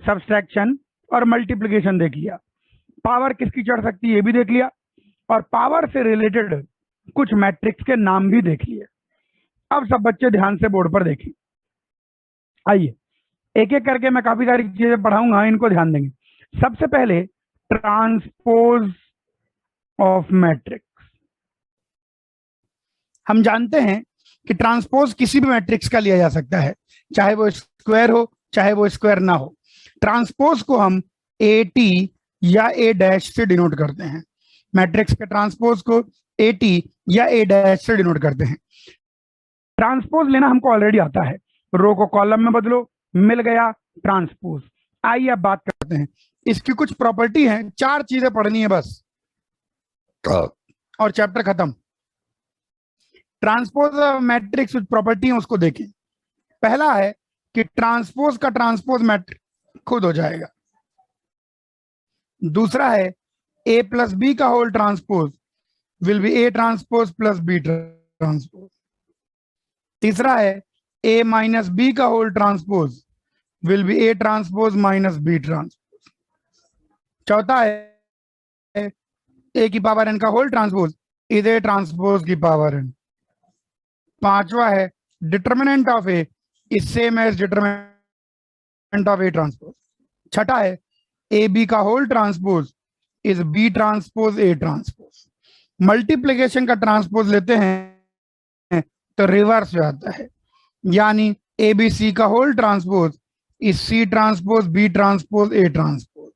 Subtraction और multiplication देख लिया, पावर किसकी चढ़ सकती है ये भी देख लिया, और पावर से रिलेटेड कुछ मैट्रिक्स के नाम भी देख लिए। अब सब बच्चे ध्यान से बोर्ड पर देखिए। आइए एक एक करके मैं काफी सारी चीजें पढ़ाऊंगा, इनको ध्यान देंगे। सबसे पहले ट्रांसपोज ऑफ मैट्रिक्स। हम जानते हैं कि ट्रांसपोज किसी भी मैट्रिक्स का लिया जा सकता है, चाहे वो स्क्वायर हो चाहे वो स्क्वायर ना हो। ट्रांसपोज को हम ए टी या ए डैश से डिनोट करते हैं। मैट्रिक्स के ट्रांसपोज को ए टी या ए डैश से डिनोट करते हैं। ट्रांसपोज लेना हमको ऑलरेडी आता है, रो को कॉलम में बदलो, मिल गया ट्रांसपोज। आइए अब बात करते हैं, इसकी कुछ प्रॉपर्टी है, 4 चीजें पढ़नी है बस और चैप्टर खत्म। ट्रांसपोज मैट्रिक्स कुछ प्रॉपर्टी है उसको देखें। पहला है कि ट्रांसपोज का ट्रांसपोज मैट्रिक्स खुद हो जाएगा। दूसरा है ए प्लस बी का whole transpose will be A transpose plus B transpose. तीसरा है ए माइनस बी का whole transpose will be A transpose minus B transpose. चौथा है ए की पावर एन का whole transpose is A transpose की power N. पांचवा है determinant of A is same as determinant of A transpose. छठा है ए बी का whole transpose is B transpose A transpose. Multiplication का ट्रांसपोज लेते हैं तो रिवर्स हो जाता है, यानी ए बी सी का whole transpose is C transpose B transpose A transpose.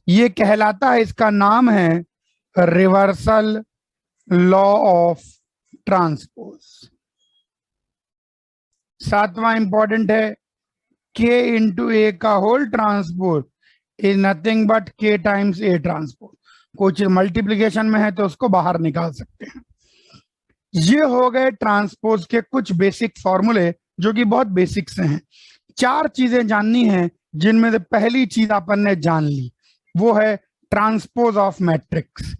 ये कहलाता है, इसका नाम है रिवर्सल लॉ ऑफ ट्रांसपोज। सातवां इंपॉर्टेंट है के इंटू ए का whole transpose is nothing but K times A transpose. कोई चीज मल्टीप्लीकेशन में है तो उसको बाहर निकाल सकते हैं। ये हो गए ट्रांसपोज के कुछ बेसिक फॉर्मूले जो कि बहुत बेसिक से हैं। 4 चीजें जाननी है जिनमें से पहली चीज अपन ने जान ली, वो है ट्रांसपोज ऑफ मैट्रिक्स।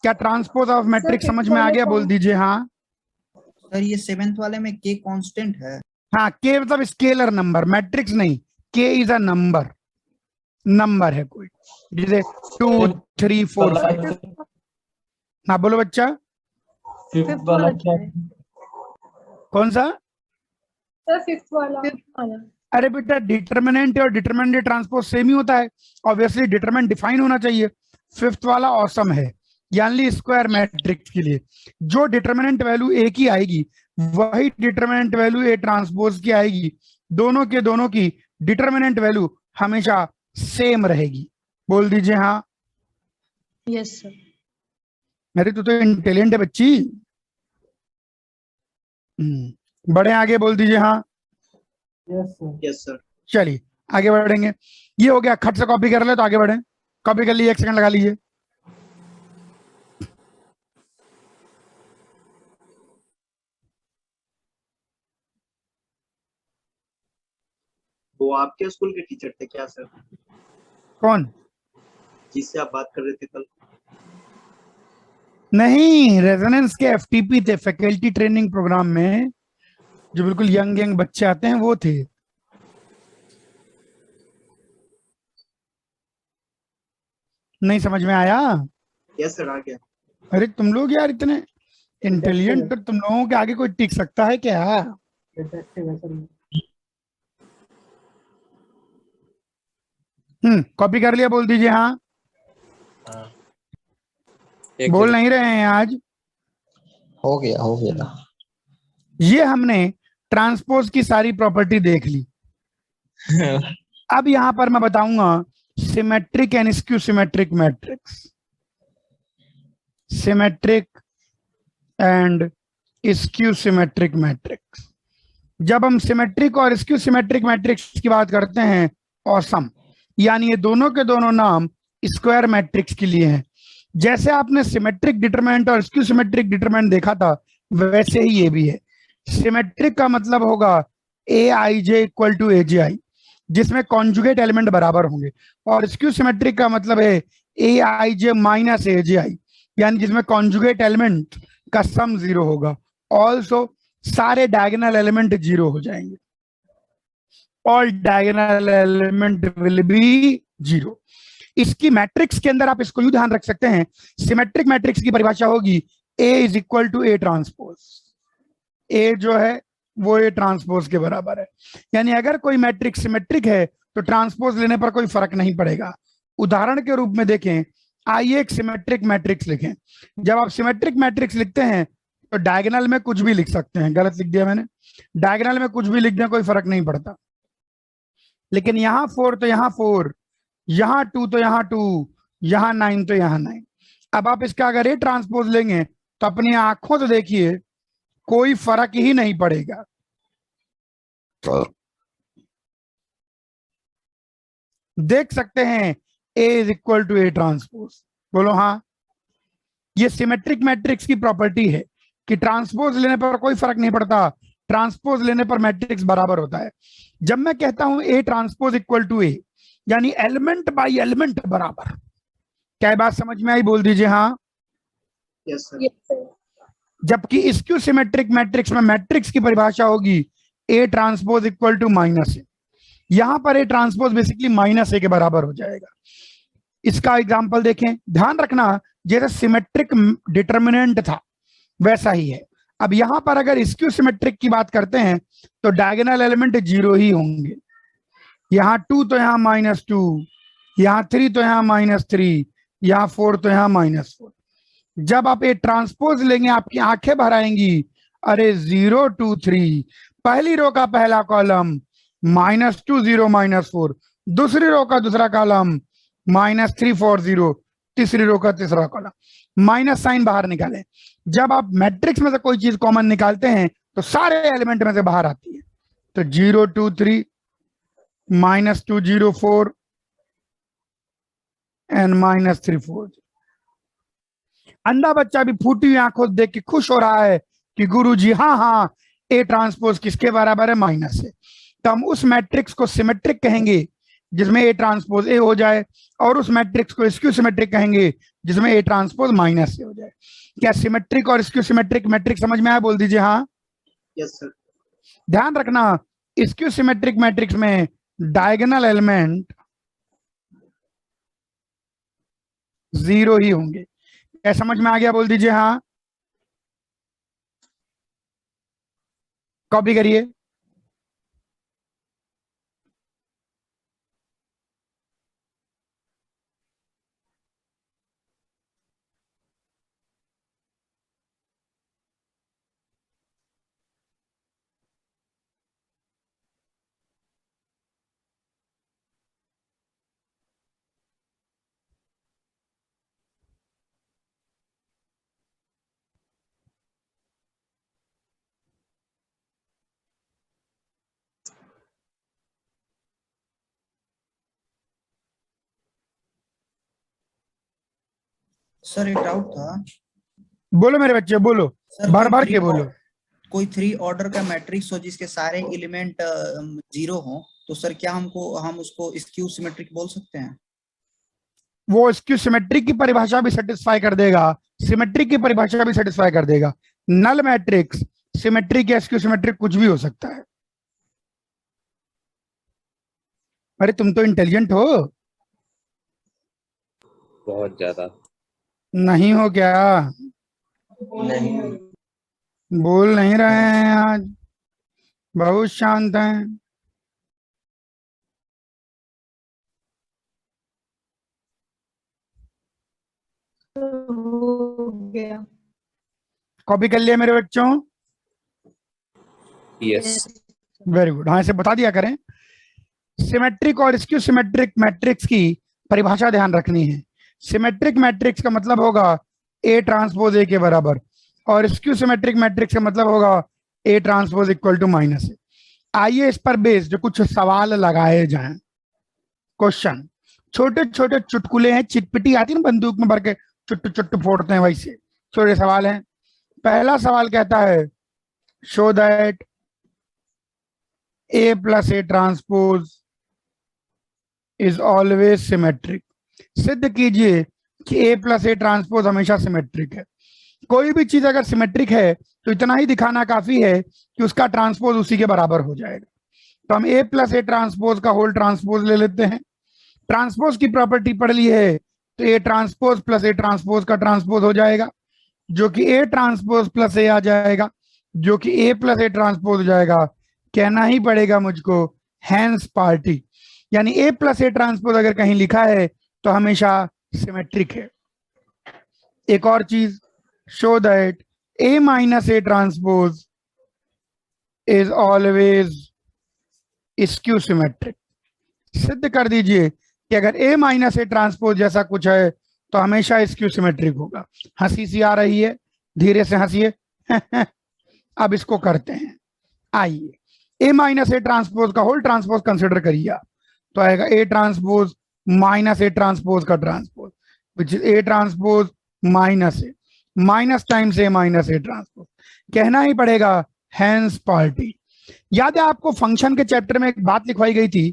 क्या ट्रांसपोज ऑफ मैट्रिक्स समझ में आ गया? बोल दीजिए हाँ। सर ये 7th वाले में के कांस्टेंट है। हाँ, के मतलब स्केलर नंबर, मैट्रिक्स नहीं। के इज अ नंबर, नंबर है कोई, जैसे 2 3 4 5। हाँ बोलो बच्चा। फिफ्थ वाला क्या है? कौन सा? सर फिफ्थ वाला। अरे बेटा डिटर्मिनेंट और डिटर्मिनेंट ट्रांसपोज सेम ही होता है, ऑब्वियसली डिटर्मिनेंट डिफाइन होना चाहिए। फिफ्थ वाला ऑसम है, यानी स्क्वायर मैट्रिक्स के लिए जो डिटर्मिनेंट वैल्यू ए की आएगी वही डिटर्मिनेंट वैल्यू ए ट्रांसपोज की आएगी। दोनों की डिटर्मिनेंट वैल्यू हमेशा सेम रहेगी। बोल दीजिए हाँ। Yes sir. अरे तू तो इंटेलिजेंट है बच्ची। बढ़े आगे, बोल दीजिए हाँ। Yes sir. चलिए आगे बढ़ेंगे। ये हो गया, खट से कॉपी कर ले तो आगे बढ़े। कॉपी कर लीजिए, 1 सेकंड लगा लीजिए। वो आपके स्कूल के टीचर थे क्या सर? कौन? जिससे आप बात कर रहे थे कल? नहीं, रेजोनेंस के एफटीपी थे, फैकल्टी ट्रेनिंग प्रोग्राम में जो बिल्कुल यंग बच्चे आते हैं वो थे। नहीं समझ में आया? यस सर आ गया। अरे तुम लोग यार इतने इंटेलिजेंट, तो तुम लोगों के आगे कोई टिक सकता है क्या? कॉपी कर लिया? बोल दीजिए हाँ। बोल नहीं रहे हैं आज? हो गया। ये हमने ट्रांसपोज की सारी प्रॉपर्टी देख ली। अब यहां पर मैं बताऊंगा symmetric and skew symmetric matrix. Symmetric and skew symmetric matrix. जब हम सिमेट्रिक और स्क्यू सिमेट्रिक मैट्रिक्स की बात करते हैं, ऑसम, यानी ये दोनों के दोनों नाम स्क्वायर मैट्रिक्स के लिए हैं। जैसे आपने सिमेट्रिक डिटरमिनेंट और स्क्यू सिमेट्रिक डिटरमिनेंट देखा था, वैसे ही ये भी है। सिमेट्रिक का मतलब होगा ए आई जे इक्वल टू ए जे आई, जिसमें कॉन्जुगेट एलिमेंट बराबर होंगे, और स्क्यू सिमेट्रिक का मतलब है ए आई जे माइनस ए जे आई, यानी जिसमें कॉन्जुगेट एलिमेंट का सम 0 होगा, ऑल्सो सारे डायगोनल एलिमेंट 0 हो जाएंगे। All diagonal element will be 0। इसकी मैट्रिक्स के अंदर आप इसको यूं ध्यान रख सकते हैं, सिमेट्रिक मैट्रिक्स की परिभाषा होगी A is equal to A transpose. A जो है वो A ट्रांसपोज के बराबर है। यानी अगर कोई मैट्रिक्स सिमेट्रिक है तो ट्रांसपोज लेने पर कोई फर्क नहीं पड़ेगा। उदाहरण के रूप में देखें, आइए एक सिमेट्रिक मैट्रिक्स लिखें। जब आप सिमेट्रिक मैट्रिक्स लिखते हैं तो डायगोनल में कुछ भी लिख सकते हैं। गलत लिख दिया मैंने, डायगोनल में कुछ भी लिख दें कोई फर्क नहीं पड़ता। लेकिन यहाँ 4 तो यहाँ 4, यहाँ 2 तो यहाँ 2, यहाँ 9 तो यहाँ 9। अब आप इसका अगर A ट्रांसपोज लेंगे तो अपनी आंखों से देखिए कोई फर्क ही नहीं पड़ेगा। देख सकते हैं A is equal to A transpose. बोलो हाँ। ये सिमेट्रिक मैट्रिक्स की प्रॉपर्टी है कि ट्रांसपोज लेने पर कोई फर्क नहीं पड़ता, ट्रांसपोज लेने पर मैट्रिक्स बराबर होता है। जब मैं कहता हूं A transpose equal to A, यानी एलिमेंट बाय एलिमेंट बराबर। क्या बात समझ में आई? बोल दीजिए हाँ। Yes sir. Yes, sir. जबकि स्क्यू सिमेट्रिक मैट्रिक्स में मैट्रिक्स की परिभाषा होगी A transpose equal to minus A। यहां पर A transpose basically minus A के बराबर हो जाएगा। इसका एग्जांपल देखें, ध्यान रखना जैसे सिमेट्रिक डिटर्मिनेंट था वैसा ही है। अब यहां पर अगर स्क्यू सिमेट्रिक की बात करते हैं तो डायगोनल एलिमेंट 0 ही होंगे। यहाँ 2 तो यहाँ -2, यहाँ 3 तो यहाँ -3, यहाँ 4 तो यहाँ -4। जब आप A ट्रांसपोज लेंगे आपकी आंखें भर आएंगी। अरे 0 2 3, पहली रो का पहला कॉलम -2 0 -4, दूसरी रो का दूसरा कॉलम -3 4 0, तीसरी रो का तीसरा कॉलम। माइनस साइन बाहर निकालें। जब आप मैट्रिक्स में से कोई चीज कॉमन निकालते हैं तो सारे एलिमेंट में से बाहर आती है। तो 0 2 3, -2 0 4 एंड -3 4। अंधा बच्चा भी फूटी हुई आंखों देख के खुश हो रहा है कि गुरुजी हाँ हाँ A ट्रांसपोज किसके बराबर है? माइनस से। तो हम उस मैट्रिक्स को सिमेट्रिक कहेंगे जिसमें A ट्रांसपोज A हो जाए, और उस मैट्रिक्स को स्क्यू सिमेट्रिक कहेंगे जिसमें A ट्रांसपोज माइनस से हो जाए। क्या सिमेट्रिक और स्क्यू सिमेट्रिक मैट्रिक्स समझ में आया? बोल दीजिए हाँ। Yes sir. ध्यान रखना स्क्यू सिमेट्रिक मैट्रिक्स में डायगोनल एलिमेंट 0 ही होंगे। क्या समझ में आ गया? बोल दीजिए हाँ। कॉपी करिए। सर एक डाउट था बोलो मेरे बच्चे, बोलो, सर। बार बार के बोलो। कोई 3 ऑर्डर का मैट्रिक्स हो जिसके सारे एलिमेंट 0 हो, तो सर क्या हम उसको स्क्यू सिमेट्रिक बोल सकते हैं? वो स्क्यू सिमेट्रिक की परिभाषा भी सेटिस्फाई कर देगा, सिमेट्रिक की परिभाषा भी सेटिस्फाई कर देगा। नल मैट्रिक्स सिमेट्रिक या स्क्यू सिमेट्रिक कुछ भी हो सकता है। अरे तुम तो इंटेलिजेंट हो। बहुत ज्यादा। नहीं हो क्या? नहीं। बोल नहीं रहे हैं आज, बहुत शांत हैं। हो गया। कॉपी कर लिया मेरे बच्चों? यस। Very good. हाँ इसे बता दिया करें। सिमेट्रिक और स्क्यू सिमेट्रिक मैट्रिक्स की परिभाषा ध्यान रखनी है। सिमेट्रिक मैट्रिक्स का मतलब होगा A ट्रांसपोज A के बराबर, और स्क्यू सिमेट्रिक मैट्रिक्स का मतलब होगा A transpose equal to minus A। आइए इस पर बेस्ड जो कुछ सवाल लगाए जाएं। क्वेश्चन छोटे छोटे चुटकुले हैं, चिटपिटी आती है ना बंदूक में भर के चुट्टू चुट्टू फोड़ते हैं, वैसे छोटे सवाल हैं। पहला सवाल कहता है show that A plus A transpose is always symmetric. सिद्ध कीजिए कि A प्लस A ट्रांसपोज हमेशा सिमेट्रिक है। कोई भी चीज अगर सिमेट्रिक है तो इतना ही दिखाना काफी है कि उसका ट्रांसपोज उसी के बराबर हो जाएगा। तो हम ए प्लस ए ट्रांसपोज का होल ट्रांसपोज ले लेते हैं। ट्रांसपोज की प्रॉपर्टी पढ़ ली है, तो ए ट्रांसपोज प्लस ए ट्रांसपोज का ट्रांसपोज हो जाएगा, जो कि ए ट्रांसपोज प्लस ए आ जाएगा, जो कि ए प्लस ए ट्रांसपोज हो जाएगा। कहना ही पड़ेगा मुझको, हैंस पार्टी। यानी ए प्लस ए ट्रांसपोज अगर कहीं लिखा है तो हमेशा सिमेट्रिक है। एक और चीज, show that A minus A transpose is always skew symmetric. सिद्ध कर दीजिए कि अगर ए माइनस ए ट्रांसपोज जैसा कुछ है तो हमेशा स्क्यू सिमेट्रिक होगा। हंसी सी आ रही है, धीरे से हंसिए। अब इसको करते हैं। आइए, ए माइनस ए ट्रांसपोज का होल ट्रांसपोज कंसिडर करिए आप, तो आएगा A transpose minus A transpose का transpose, which is A transpose minus A, minus times A minus A transpose. कहना ही पड़ेगा हैंस पार्टी। याद है आपको फंक्शन के चैप्टर में एक बात लिखवाई गई थी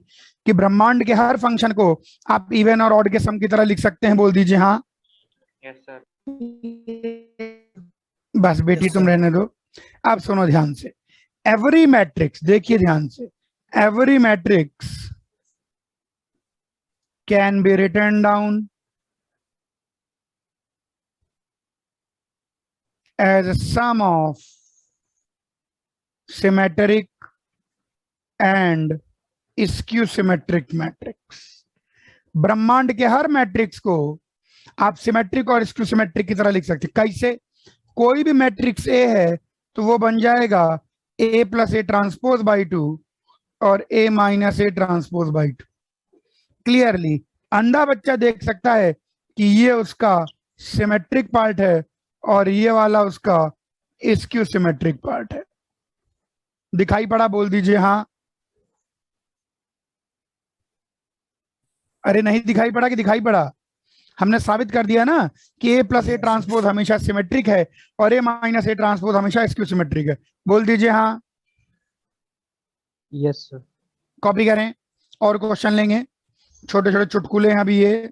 कि ब्रह्मांड के हर फंक्शन को आप इवन और ऑड के सम की तरह लिख सकते हैं। बोल दीजिए हाँ। Yes sir. बस बेटी Yes, तुम sir. रहने दो। अब सुनो ध्यान से, एवरी मैट्रिक्स, देखिए ध्यान से, every matrix can be written down as a sum of symmetric and skew symmetric matrix. ब्रह्मांड के हर मैट्रिक्स को आप सिमेट्रिक और स्क्यू सिमेट्रिक की तरह लिख सकते हैं। कैसे? कोई भी मैट्रिक्स ए है तो वो बन जाएगा A plus A transpose by 2 और A minus A transpose by 2। Clearly अंधा बच्चा देख सकता है कि ये उसका सिमेट्रिक पार्ट है और ये वाला उसका स्क्यू सिमेट्रिक पार्ट है। दिखाई पड़ा? बोल दीजिए हाँ। अरे नहीं दिखाई पड़ा कि दिखाई पड़ा? हमने साबित कर दिया ना कि ए प्लस ए ट्रांसपोज हमेशा सिमेट्रिक है और ए माइनस ए ट्रांसपोज हमेशा स्क्यू सिमेट्रिक है। बोल दीजिए हाँ। Yes sir. कॉपी करें और क्वेश्चन लेंगे, छोटे छोटे चुटकुले हैं अभी ये।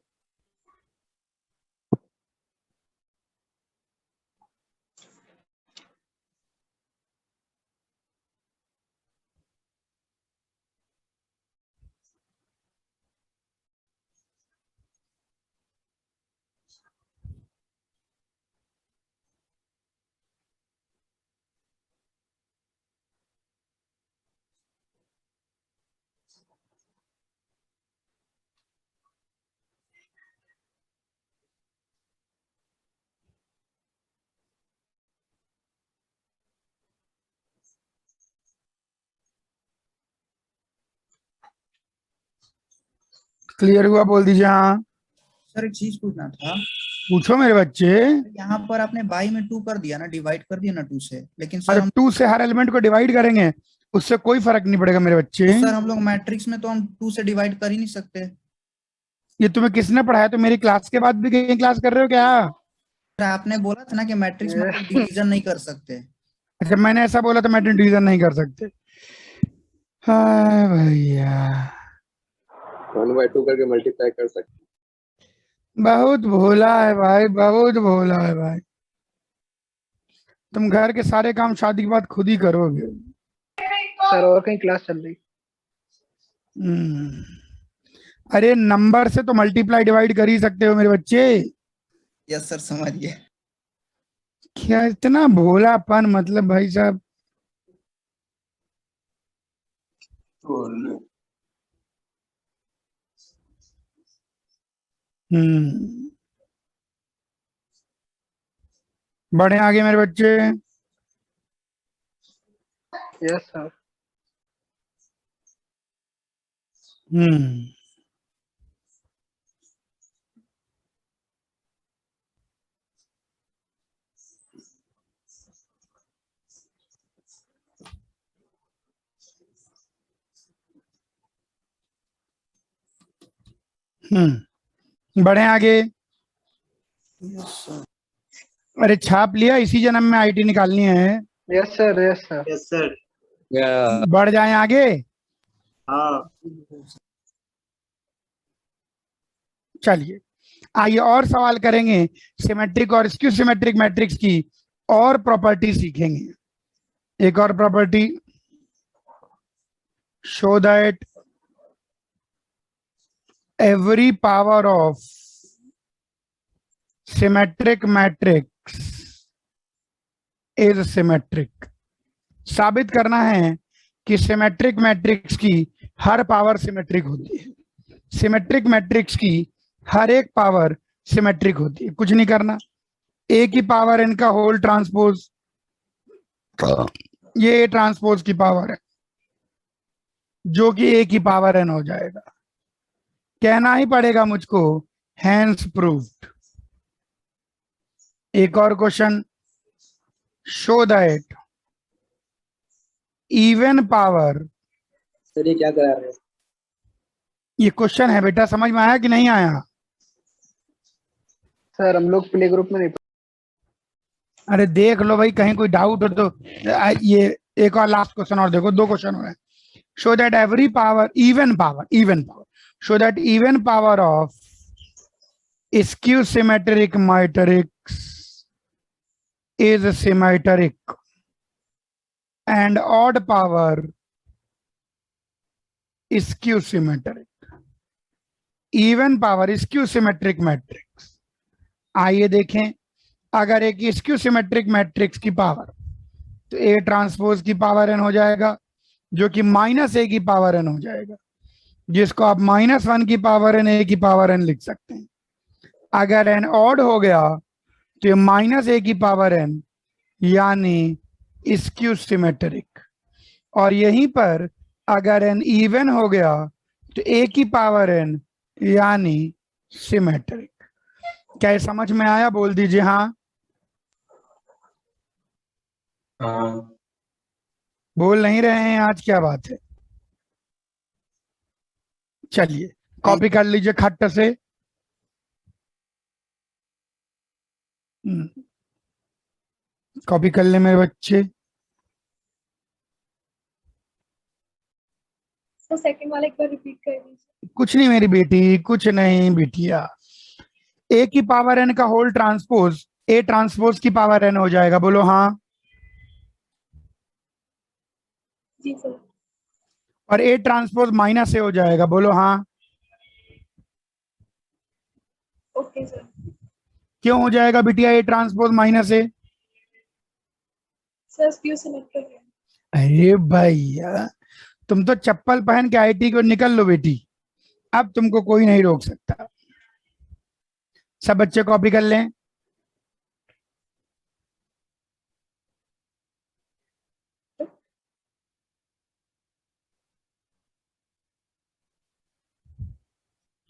क्लियर हुआ? बोल दीजिए हाँ। सर एक चीज पूछना था, पूछो मेरे बच्चे। यहाँ पर आपने बाई में 2 कर दिया ना, डिवाइड कर दिया ना 2 से, लेकिन सर अरे हम 2 से हर एलिमेंट को डिवाइड करेंगे, उससे कोई फर्क नहीं पड़ेगा मेरे बच्चे। सर हम लोग मैट्रिक्स में तो हम 2 से डिवाइड कर ही नहीं सकते। ये तुम्हें किसने पढ़ाया? तो मेरी क्लास के बाद भी कहीं क्लास कर रहे हो क्या? सर आपने बोला था ना कि मैट्रिक्स में डिवीजन नहीं कर सकते। अच्छा मैंने ऐसा बोला तो मैट्रिक्स डिवीजन नहीं कर सकते? हाँ भैया 1/2 करके मल्टीप्लाई कर सकते। बहुत भोला है भाई, बहुत भोला है भाई। तुम घर के सारे काम शादी के बाद खुद ही करोगे। सर और कहीं क्लास चल रही? अरे नंबर से तो मल्टीप्लाई डिवाइड कर ही सकते हो मेरे बच्चे। यस सर समझ गए। क्या इतना भोलापन, मतलब भाई साहब। बढ़े आगे मेरे बच्चे। Yes sir. बढ़े आगे। Yes sir. अरे छाप लिया, इसी जन्म में आईटी निकालनी है। Yes sir. Yes sir. Yes sir. बढ़ जाए आगे। हाँ चलिए आइए और सवाल करेंगे। सिमेट्रिक और स्क्यू सिमेट्रिक मैट्रिक्स की और प्रॉपर्टी सीखेंगे। एक और property, show that every power of symmetric matrix is symmetric. साबित करना है कि सिमेट्रिक मैट्रिक्स की हर पावर सिमेट्रिक होती है, सिमेट्रिक मैट्रिक्स की हर एक पावर सिमेट्रिक होती है। कुछ नहीं करना, ए की पावर एन का होल ट्रांसपोज, ये ए ट्रांसपोज की पावर है जो कि ए की पावर एन हो जाएगा। कहना ही पड़ेगा मुझको हैंस प्रूव्ड। एक और question, show that even power, sir ये क्या करा रहे हैं? ये क्वेश्चन है बेटा, समझ में आया कि नहीं आया? सर हम लोग प्ले ग्रुप में नहीं अरे देख लो भाई, कहीं कोई डाउट हो तो ये एक और लास्ट क्वेश्चन और देखो, 2 क्वेश्चन हो रहे हैं। Show that every power, even power, show that even power of skew symmetric matrix is symmetric and odd power skew symmetric. Even power skew symmetric matrix, आइए देखें, अगर एक स्क्यू सिमेट्रिक मैट्रिक्स की पावर तो ए transpose की power N हो जाएगा, जो कि -a की पावर एन हो जाएगा, जिसको आप -1 की पावर एन ए की पावर एन लिख सकते हैं। अगर एन ऑड हो गया तो ये -a की पावर एन यानी स्क्यू सिमेट्रिक, और यहीं पर अगर एन इवन हो गया तो ए की पावर एन यानी सिमेट्रिक। क्या ये समझ में आया? बोल दीजिए हाँ। बोल नहीं रहे हैं आज, क्या बात है? चलिए कॉपी कर लीजिए खट्ट से। कॉपी कर ले मेरे बच्चे। सर सेकंड वाला एक बार रिपीट कर दीजिए। कुछ नहीं मेरी बेटी, कुछ नहीं बिटिया। ए की पावर एन का होल ट्रांसपोज ए ट्रांसपोज की पावर एन हो जाएगा, बोलो हाँ। जी सर। और ए ट्रांसपोज -a हो जाएगा, बोलो हाँ। Okay sir. क्यों हो जाएगा बिटिया A transpose -a? Sir skew symmetric है। अरे भैया, तुम तो चप्पल पहन के आईटी को निकल लो बेटी, अब तुमको कोई नहीं रोक सकता। सब बच्चे कॉपी कर लें।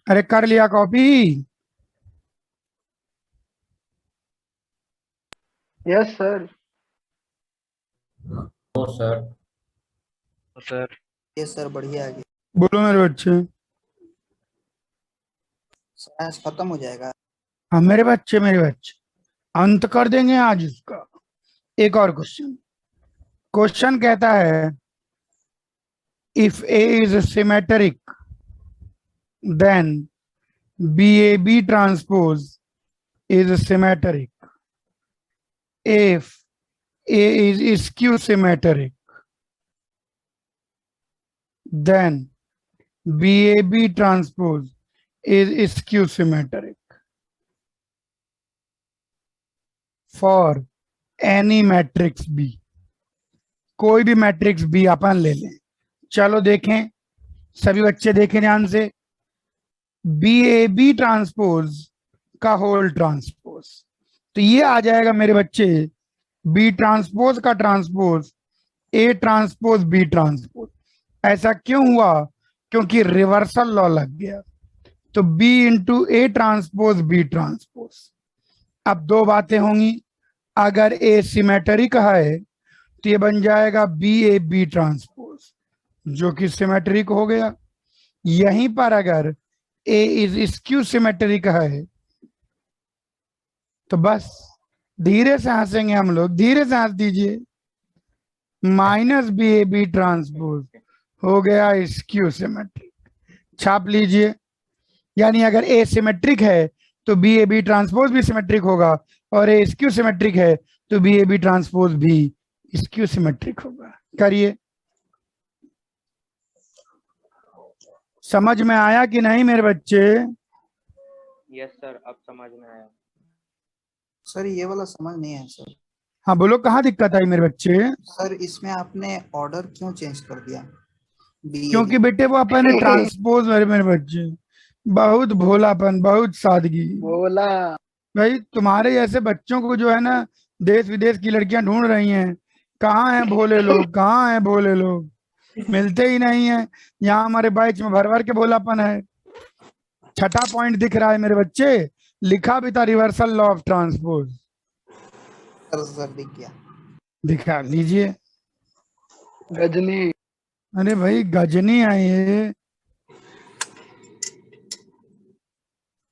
अरे कर लिया कॉपी? Yes sir. सर ये सर बढ़िया है, बोलो मेरे बच्चे। साइंस खत्म हो जाएगा। हाँ मेरे बच्चे, अंत कर देंगे आज इसका। एक और क्वेश्चन कहता है, if A is symmetric then BAB transpose is symmetric if A is skew symmetric, then BAB transpose is skew symmetric for any matrix B. कोई भी मैट्रिक्स B अपन ले लें। चलो देखें, सभी बच्चे देखें ध्यान से। BAB ट्रांसपोज का होल ट्रांसपोज, तो ये आ जाएगा मेरे बच्चे बी ट्रांसपोज का transpose A transpose B transpose. ऐसा क्यों हुआ? क्योंकि रिवर्सल लॉ लग गया। तो B into A transpose B transpose. अब 2 बातें होंगी, अगर ए सिमेट्रिक है तो ये बन जाएगा BAB ट्रांसपोज, जो कि सिमेट्रिक हो गया। यहीं पर अगर ए इज स्क्यू सिमेट्रिक है तो बस धीरे से हंसेंगे हम लोग, धीरे से हंस दीजिए। -BAB ट्रांसपोज हो गया स्क्यू सिमेट्रिक, छाप लीजिए। यानी अगर ए सिमेट्रिक है तो BAB ट्रांसपोज भी सिमेट्रिक होगा, और ए स्क्यू सिमेट्रिक है तो BAB ट्रांसपोज भी स्क्यू सिमेट्रिक होगा। करिए। समझ में आया कि नहीं मेरे बच्चे? यस सर, अब समझ में आया। सर ये वाला समझ नहीं है सर। हाँ बोलो, कहाँ दिक्कत आई मेरे बच्चे? सर इसमें आपने ऑर्डर क्यों चेंज कर दिया? BA क्योंकि में। बेटे वो अपने ट्रांसपोज, मेरे मेरे बच्चे, बहुत भोलापन, बहुत सादगी। बोला। भाई तुम्हारे जैसे बच्चों को जो है ना, देश विदेश की लड़कियां ढूंढ रही हैं। कहाँ हैं भोले लोग, कहाँ हैं भोले लोग? मिलते ही नहीं है। यहाँ हमारे बैच में भर भर के भोलापन है। छठा पॉइंट दिख रहा है मेरे बच्चे, लिखा भी था reversal law of transpose. Sir दिख गया। दिखा लीजिए। गजनी। अरे भाई गजनी है ये,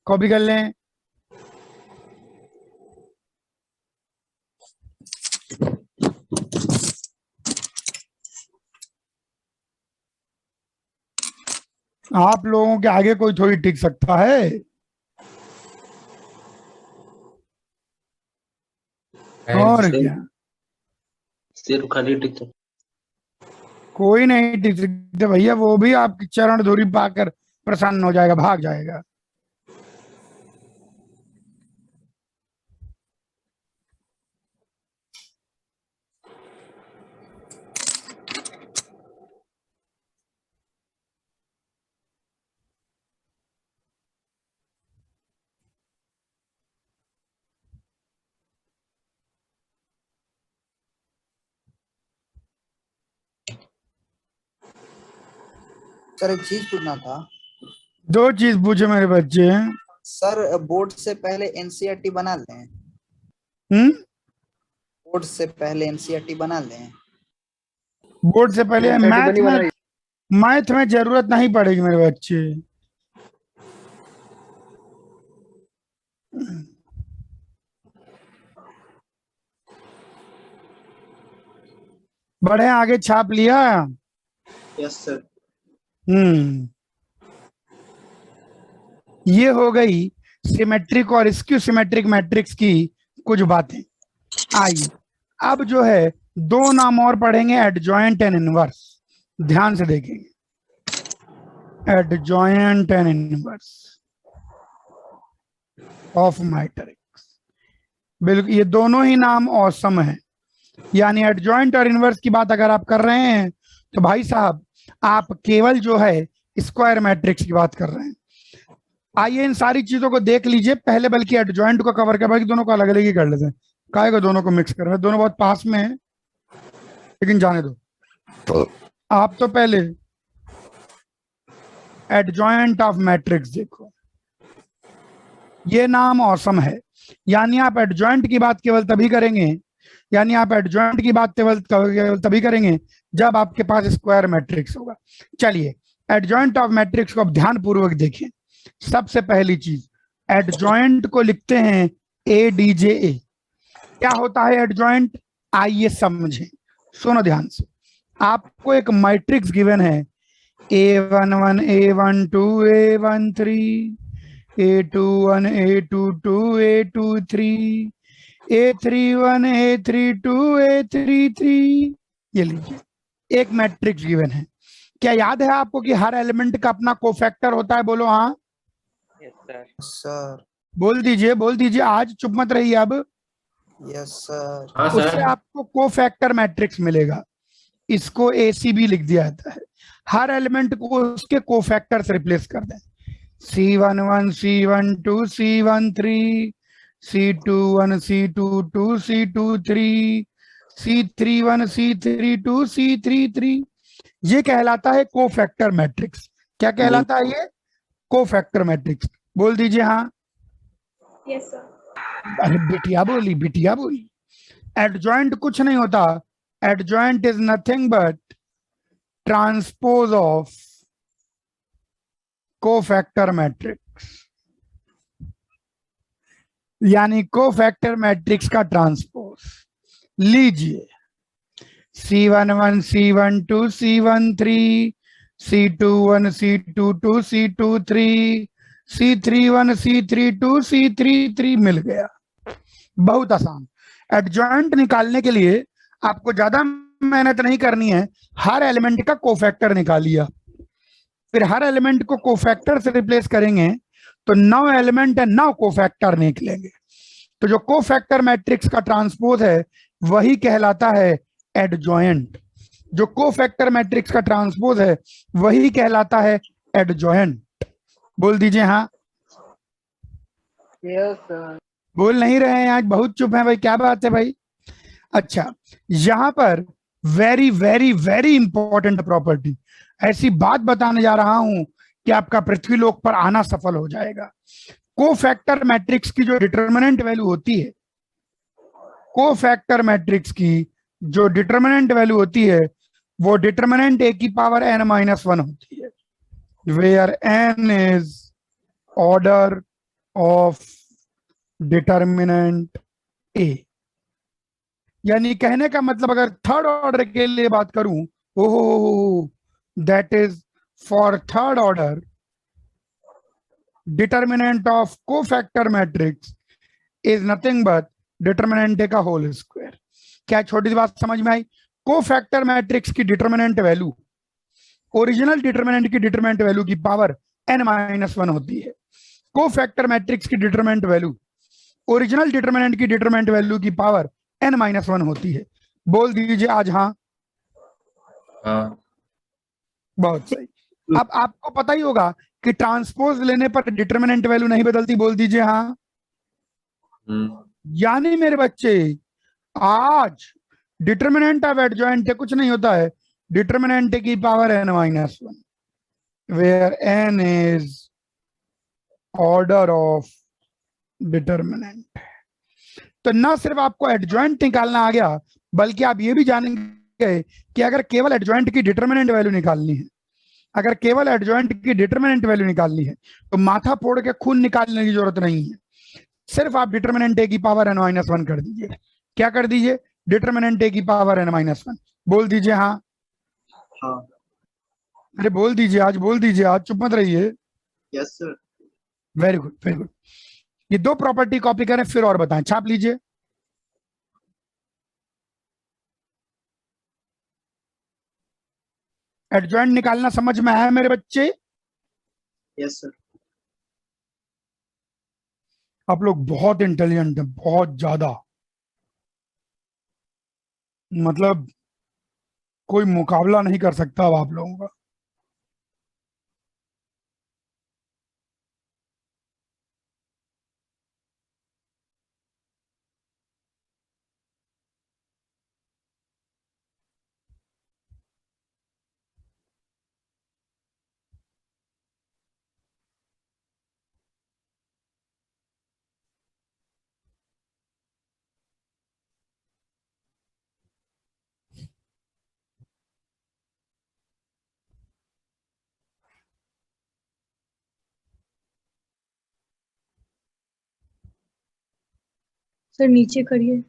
कॉपी कर लें। आप लोगों के आगे कोई थोड़ी टिक सकता है। और क्या, सिर्फ खाली टिक। कोई नहीं टिक सकते भैया, वो भी आपकी चरण धूरी पाकर प्रसन्न हो जाएगा, भाग जाएगा। सर एक चीज पूछना था। दो चीज पूछे मेरे बच्चे। सर बोर्ड से पहले एनसीईआरटी बना लें। बोर्ड से पहले एनसीईआरटी बना लें। बोर्ड से पहले NCERT तो मैथ नहीं में, बनाई। मैथ में जरूरत नहीं पड़ेगी मेरे बच्चे। बढ़े आगे, छाप लिया। Yes sir. ये हो गई सिमेट्रिक और स्क्यू सिमेट्रिक मैट्रिक्स की कुछ बातें। आइए अब जो है दो नाम और पढ़ेंगे, एडजॉइंट एंड इनवर्स। ध्यान से देखेंगे, adjoint and inverse of matrix. बिल्कुल, ये दोनों ही नाम औसम है। यानी एडजॉइंट और इनवर्स की बात अगर आप कर रहे हैं तो भाई साहब आप केवल जो है स्क्वायर मैट्रिक्स की बात कर रहे हैं। आइए इन सारी चीजों को देख लीजिए पहले, बल्कि एडजॉइंट को कवर कर, बल्कि दोनों को अलग अलग ही कर लेते हैं। काहे को दोनों को मिक्स कर रहे हैं, दोनों बहुत पास में है, लेकिन जाने दो। आप तो पहले एडजॉइंट ऑफ मैट्रिक्स देखो, ये नाम औसम है। यानी आप एडजॉइंट की बात केवल तभी करेंगे, यानी आप एडजॉइंट की बात केवल तभी करेंगे जब आपके पास स्क्वायर मैट्रिक्स होगा। चलिए एडजॉइंट ऑफ मैट्रिक्स को अब ध्यान पूर्वक देखें। सबसे पहली चीज, एडजॉइंट को लिखते हैं ADJA। क्या होता है एडजॉइंट, आइए समझें, सुनो ध्यान से। आपको एक मैट्रिक्स गिवन है, A11 A12 A13 A21 A22 A23 A31 A32 A33। ये लीजिए एक मैट्रिक्स गिवन है। क्या याद है आपको कि हर एलिमेंट का अपना कोफैक्टर होता है? बोलो हाँ। Yes sir. सर बोल दीजिए, आज चुप मत रहिए अब। Yes sir. हाँ उससे सर। आपको कोफैक्टर मैट्रिक्स मिलेगा, इसको ACB लिख दिया जाता है। हर एलिमेंट को उसके कोफैक्टर से रिप्लेस कर दें। C11 C12 C13 C21 C22 C23 C31 C32 C33। ये कहलाता है कोफैक्टर मैट्रिक्स। क्या कहलाता है ये? Cofactor matrix. बोल दीजिए हाँ। Yes sir. अरे बिटिया बोली। एडजॉइंट कुछ नहीं होता, adjoint is nothing but transpose of cofactor matrix, यानी कोफैक्टर मैट्रिक्स का ट्रांसपोज। लीजिए C11 C12 C13 C21 C22 C23 C31 C32 C33 मिल गया। बहुत आसान। एडजॉइंट निकालने के लिए आपको ज्यादा मेहनत नहीं करनी है, हर एलिमेंट का कोफैक्टर निकालिए। फिर हर एलिमेंट को कोफैक्टर से रिप्लेस करेंगे तो 9 एलिमेंट है, 9 कोफैक्टर निकलेंगे। तो जो कोफैक्टर मैट्रिक्स का ट्रांसपोज है वही कहलाता है एडजॉइंट। जो कोफैक्टर मैट्रिक्स का ट्रांसपोज है वही कहलाता है एडजॉइंट। बोल दीजिए हाँ। Yes sir. बोल नहीं रहे हैं आज, बहुत चुप है भाई, क्या बात है भाई। अच्छा, यहां पर very very very important property, ऐसी बात बताने जा रहा हूं कि आपका पृथ्वीलोक पर आना सफल हो जाएगा। कोफैक्टर मैट्रिक्स की जो डिटरमिनेंट वैल्यू होती है, कोफैक्टर मैट्रिक्स की जो डिटरमिनेंट वैल्यू होती है वो डिटरमिनेंट ए की पावर n-1 होती है, where n is order of determinant A. यानी कहने का मतलब अगर थर्ड ऑर्डर के लिए बात करूं, ओहो, that is for third order determinant of cofactor matrix is nothing but determinant A का होल स्क्वायर। क्या छोटी सी बात समझ में आई? कोफैक्टर मैट्रिक्स की डिटरमिनेंट वैल्यू ओरिजिनल डिटरमिनेंट की डिटरमिनेंट वैल्यू की पावर n-1 होती है। कोफैक्टर मैट्रिक्स की डिटरमिनेंट वैल्यू ओरिजिनल डिटरमिनेंट की डिटरमिनेंट वैल्यू की पावर n-1 होती है। बोल दीजिए आज हाँ। हाँ। बहुत सही। अब आपको पता ही होगा कि ट्रांसपोज लेने पर डिटरमिनेंट वैल्यू नहीं बदलती। बोल दीजिए हाँ। यानी मेरे बच्चे आज डिटरमिनेंट ऑफ एडजॉइंट कुछ नहीं होता है, डिटरमिनेंट की power n-1, where n is order of determinant. तो ना सिर्फ आपको एडजॉइंट निकालना आ गया, बल्कि आप ये भी जानेंगे कि अगर केवल एडजॉइंट की डिटरमिनेंट वैल्यू निकालनी है, अगर केवल एडजॉइंट की डिटरमिनेंट वैल्यू निकालनी है तो माथा फोड़ के खून निकालने की जरूरत नहीं है। सिर्फ आप डिटरमिनेंट ए की पावर n-1 कर दीजिए। क्या कर दीजिए? डिटरमिनेंट ए की पावर n-1। बोल दीजिए हाँ। हाँ। अरे बोल दीजिए आज, बोल दीजिए आज, चुप मत रहिए। Yes sir. Very good, very good. ये दो प्रॉपर्टी कॉपी करें फिर और बताएं, छाप लीजिए। एडजॉइंट निकालना समझ में आया मेरे बच्चे? Yes sir. आप लोग बहुत इंटेलिजेंट हैं, बहुत ज्यादा। मतलब कोई मुकाबला नहीं कर सकता अब आप लोगों का। सर नीचे करिए।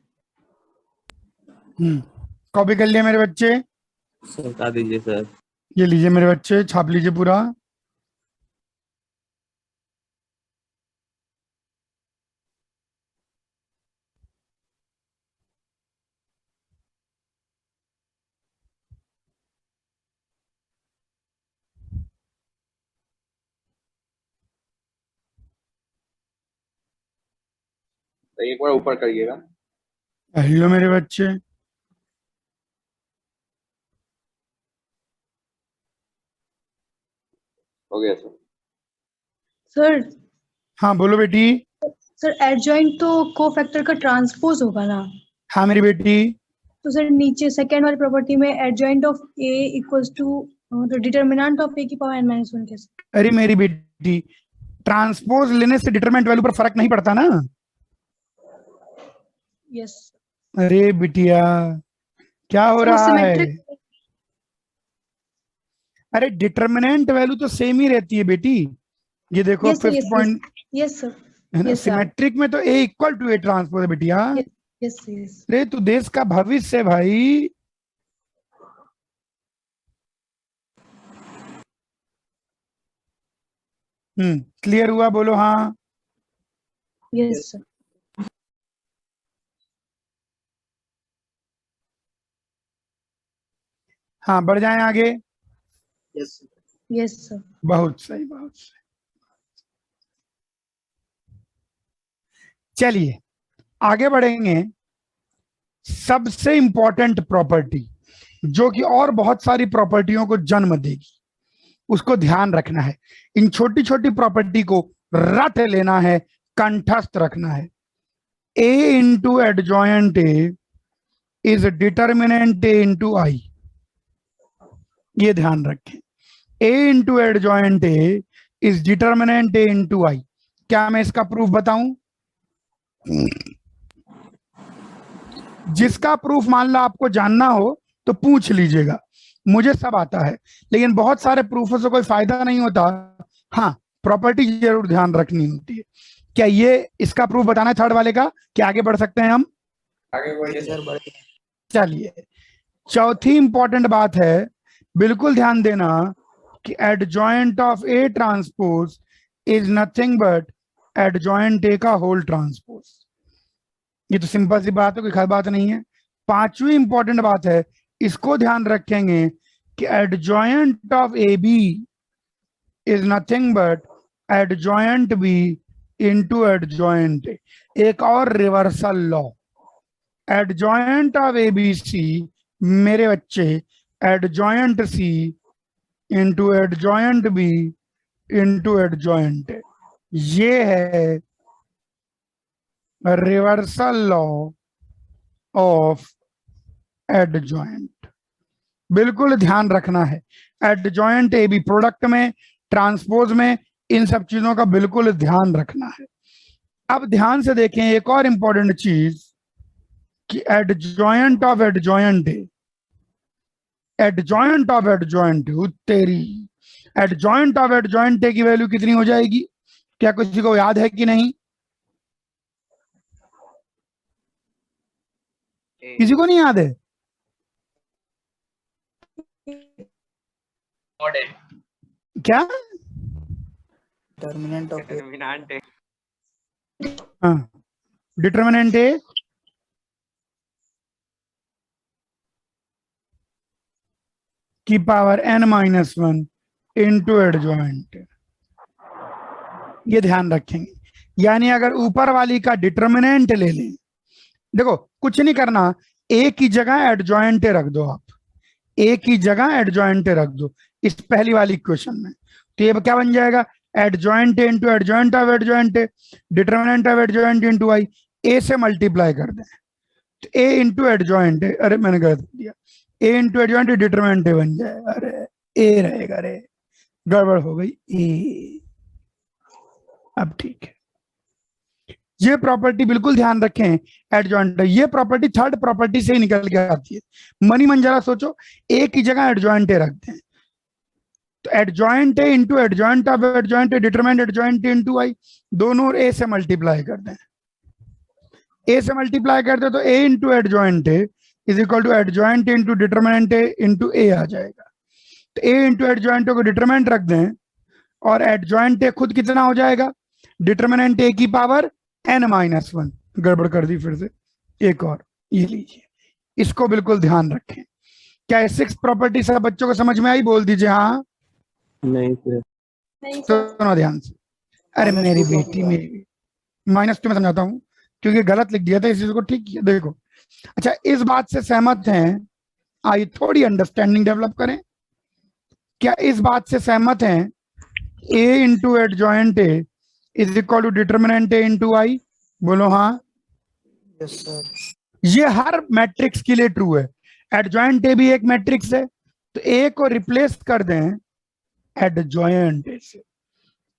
कॉपी कर लिया मेरे बच्चे? सर बता दीजिए सर। ये लीजिए मेरे बच्चे, छाप लीजिए पूरा। एक बार ऊपर करिएगा। लो मेरे बच्चे। हो गया सर। सर हाँ बोलो बेटी। सर एडजॉइंट तो कोफैक्टर का ट्रांसपोज होगा ना? हाँ मेरी बेटी। तो सर नीचे सेकेंड वाली प्रॉपर्टी में adjoint of A equals to determinant of A की पावर n-1 कैसे? अरे मेरी बेटी, ट्रांसपोज लेने से डिटरमिनेंट वैल्यू पर फर्क नहीं पड़ता ना। यस। अरे बिटिया क्या हो वो रहा है? सिमेट्रिक। अरे डिटरमिनेंट वैल्यू तो सेम ही रहती है बेटी। ये देखो yes sir, fifth yes point yes sir, है ना, यस सर, सिमेट्रिक में तो ए इक्वल टू ए ट्रांसपोज है बेटिया। Yes yes. अरे तू देश का भविष्य है भाई। क्लियर हुआ? बोलो हाँ। Yes sir. हाँ बढ़ जाएं आगे। Yes yes sir. बहुत सही, बहुत सही। चलिए आगे बढ़ेंगे। सबसे इंपॉर्टेंट प्रॉपर्टी जो कि और बहुत सारी प्रॉपर्टियों को जन्म देगी, उसको ध्यान रखना है। इन छोटी छोटी प्रॉपर्टी को रट लेना है, कंठस्थ रखना है। A into adjoint A is determinant A into I. ये ध्यान रखें, A into adjoint A is determinant A into I. क्या मैं इसका प्रूफ बताऊं? जिसका प्रूफ मान लो आपको जानना हो तो पूछ लीजिएगा, मुझे सब आता है, लेकिन बहुत सारे प्रूफों से कोई फायदा नहीं होता। हाँ, प्रॉपर्टी जरूर ध्यान रखनी होती है। क्या ये इसका प्रूफ बताना है थर्ड वाले का? क्या आगे बढ़ सकते हैं हम? आगे बढ़िए सर बढ़िए। चलिए, चौथी इंपॉर्टेंट बात है, बिल्कुल ध्यान देना कि adjoint of A transpose is nothing but adjoint A का होल ट्रांसपोज। ये तो सिंपल सी बात है, कोई खास बात नहीं है। पांचवी इंपॉर्टेंट बात है, इसको ध्यान रखेंगे कि adjoint of A B is nothing but adjoint B into adjoint A. एक और reversal law, adjoint of A B C, मेरे बच्चे, adjoint C into adjoint B into adjoint A. ये है रिवर्सल लॉ ऑफ एडजॉइंट। बिल्कुल ध्यान रखना है, एडजॉइंट ए बी प्रोडक्ट में, ट्रांसपोज में, इन सब चीजों का बिल्कुल ध्यान रखना है। अब ध्यान से देखें एक और इंपॉर्टेंट चीज कि adjoint of adjoint A, adjoint of adjoint तेरी, एडजॉइंट ऑफ एडजॉइंट ए की वैल्यू कितनी हो जाएगी? क्या किसी को याद है कि नहीं? किसी को नहीं याद है? क्या? डिटर्मिनेंट ऑफ ए, हाँ, डिटर्मिनेंट ए की पावर n-1 इंटू एडजॉइंट। ये ध्यान रखेंगे, यानी अगर ऊपर वाली का डिटर्मिनेंट ले लें, देखो कुछ नहीं करना, ए की जगह एडजॉइंट रख दो, आप ए की जगह एडजॉइंट रख दो इस पहली वाली इक्वेशन में। तो ये क्या बन जाएगा? Adjoint into adjoint of adjoint, determinant of adjoint into I. A से मल्टीप्लाई कर दें तो ए इंटू एडजॉइंट, अरे मैंने गलत दिया, ए इंटू एडजॉइंट डिटर्मिनेंट बन जाएगा। अरे ए रहेगा, अरे गड़बड़ हो गई, ए। अब ठीक है, ये प्रॉपर्टी बिल्कुल ध्यान रखें, एडजॉइंट। ये प्रॉपर्टी थर्ड प्रॉपर्टी से ही निकल के आती है। मनी मन जरा सोचो, ए की जगह एडजॉइंट रख दें तो adjoint A into adjoint of adjoint determinant adjoint into I, दोनों ए से मल्टीप्लाई कर दें। ए से मल्टीप्लाई कर दे तो A into adjoint A is equal to adjoint into determinant A into A आ जाएगा। तो ए इंटू एडजॉइंट को डिटरमिनेंट रख दें और एडजॉइंट ए खुद कितना हो जाएगा? डिटरमिनेंट ए की पावर n-1। गड़बड़ कर दी फिर से, एक और ये लीजिए, इसको बिल्कुल ध्यान रखें। क्या ये 6 प्रॉपर्टी सब बच्चों को समझ में आई? बोल दीजिए हाँ। नहीं सर। सुनो ध्यान से, अरे मेरी बेटी, मेरी -2 में समझाता हूँ क्योंकि गलत लिख दिया था, इस चीज को ठीक किया। देखो, अच्छा इस बात से सहमत हैं? आइए थोड़ी अंडरस्टैंडिंग डेवलप करें। क्या इस बात से सहमत हैं A into adjoint A is equal to determinant A into I? बोलो हाँ। Yes sir. ये हर मैट्रिक्स के लिए ट्रू है। एडजॉइंट ए भी एक मैट्रिक्स है, तो ए को रिप्लेस कर दें एडजॉइंट ए से,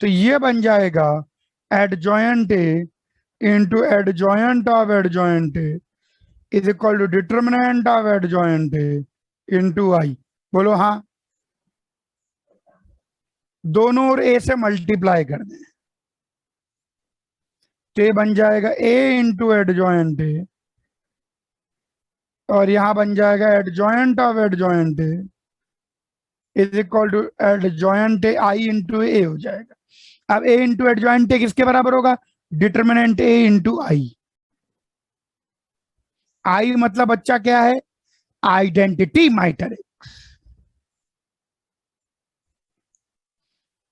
तो ये बन जाएगा adjoint A into adjoint of adjoint A is equal to determinant of adjoint A into I. बोलो हाँ। दोनों और ए से मल्टीप्लाई कर दें तो ये बन जाएगा ए इंटू एडजॉइंट ए और यहां बन जाएगा adjoint of adjoint A is equal to adjoint A I into A हो जाएगा। अब ए इंटू एडजॉइंट ए किसके बराबर होगा? डिटर्मिनेंट ए इंटू आई। आई मतलब बच्चा क्या है? Identity matrix.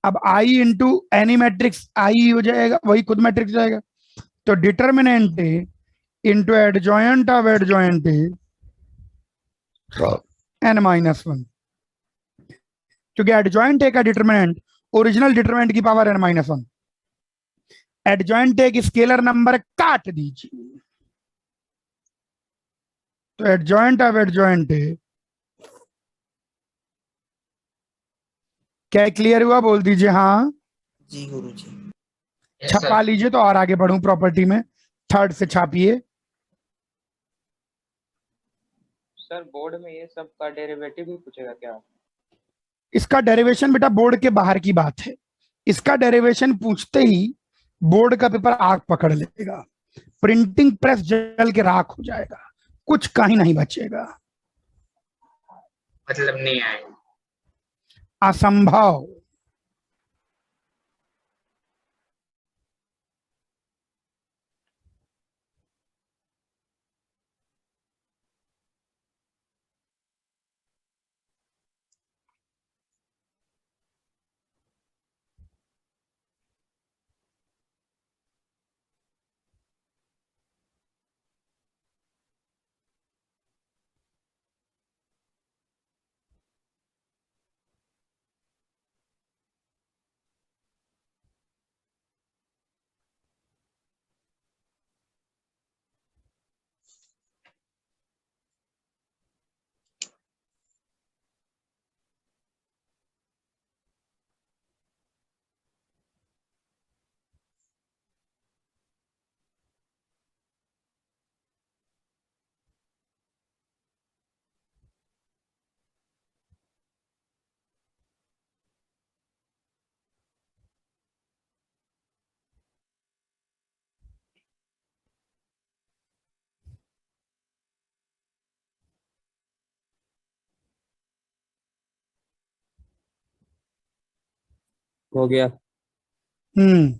अब आई इंटू एनी मैट्रिक्स आई हो जाएगा, वही खुद मैट्रिक्स जाएगा। तो determinant A into adjoint of adjoint A n-1, क्योंकि एडजॉइंट ए का डिटर्मिनेंट ओरिजिनल डिटर्मिनेंट की पावर n-1। एडजॉइंट एक स्केलर नंबर काट दीजिए, तो एडजॉइंट ऑफ एडजॉइंट है। क्या क्लियर हुआ? बोल दीजिए हाँ। जी गुरुजी। छपा लीजिए तो और आगे बढ़ूं प्रॉपर्टी में, थर्ड से छापिए। सर बोर्ड में ये सब का डेरिवेटिव भी पूछेगा क्या? इसका डेरिवेशन बेटा बोर्ड के बाहर की बात है, इसका डेरिवेशन पूछते ही बोर्ड का पेपर आग पकड़ लेगा, प्रिंटिंग प्रेस जल के राख हो जाएगा, कुछ कहीं नहीं बचेगा। मतलब नहीं आए। असंभव। हो गया। हम्म।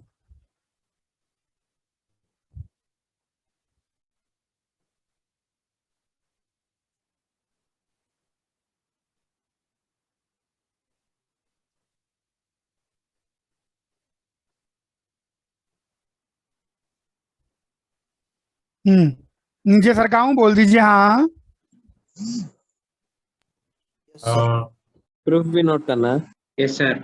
नीचे सरकाऊं? बोल दीजिए हाँ। प्रूफ भी नोट करना है। Yes sir.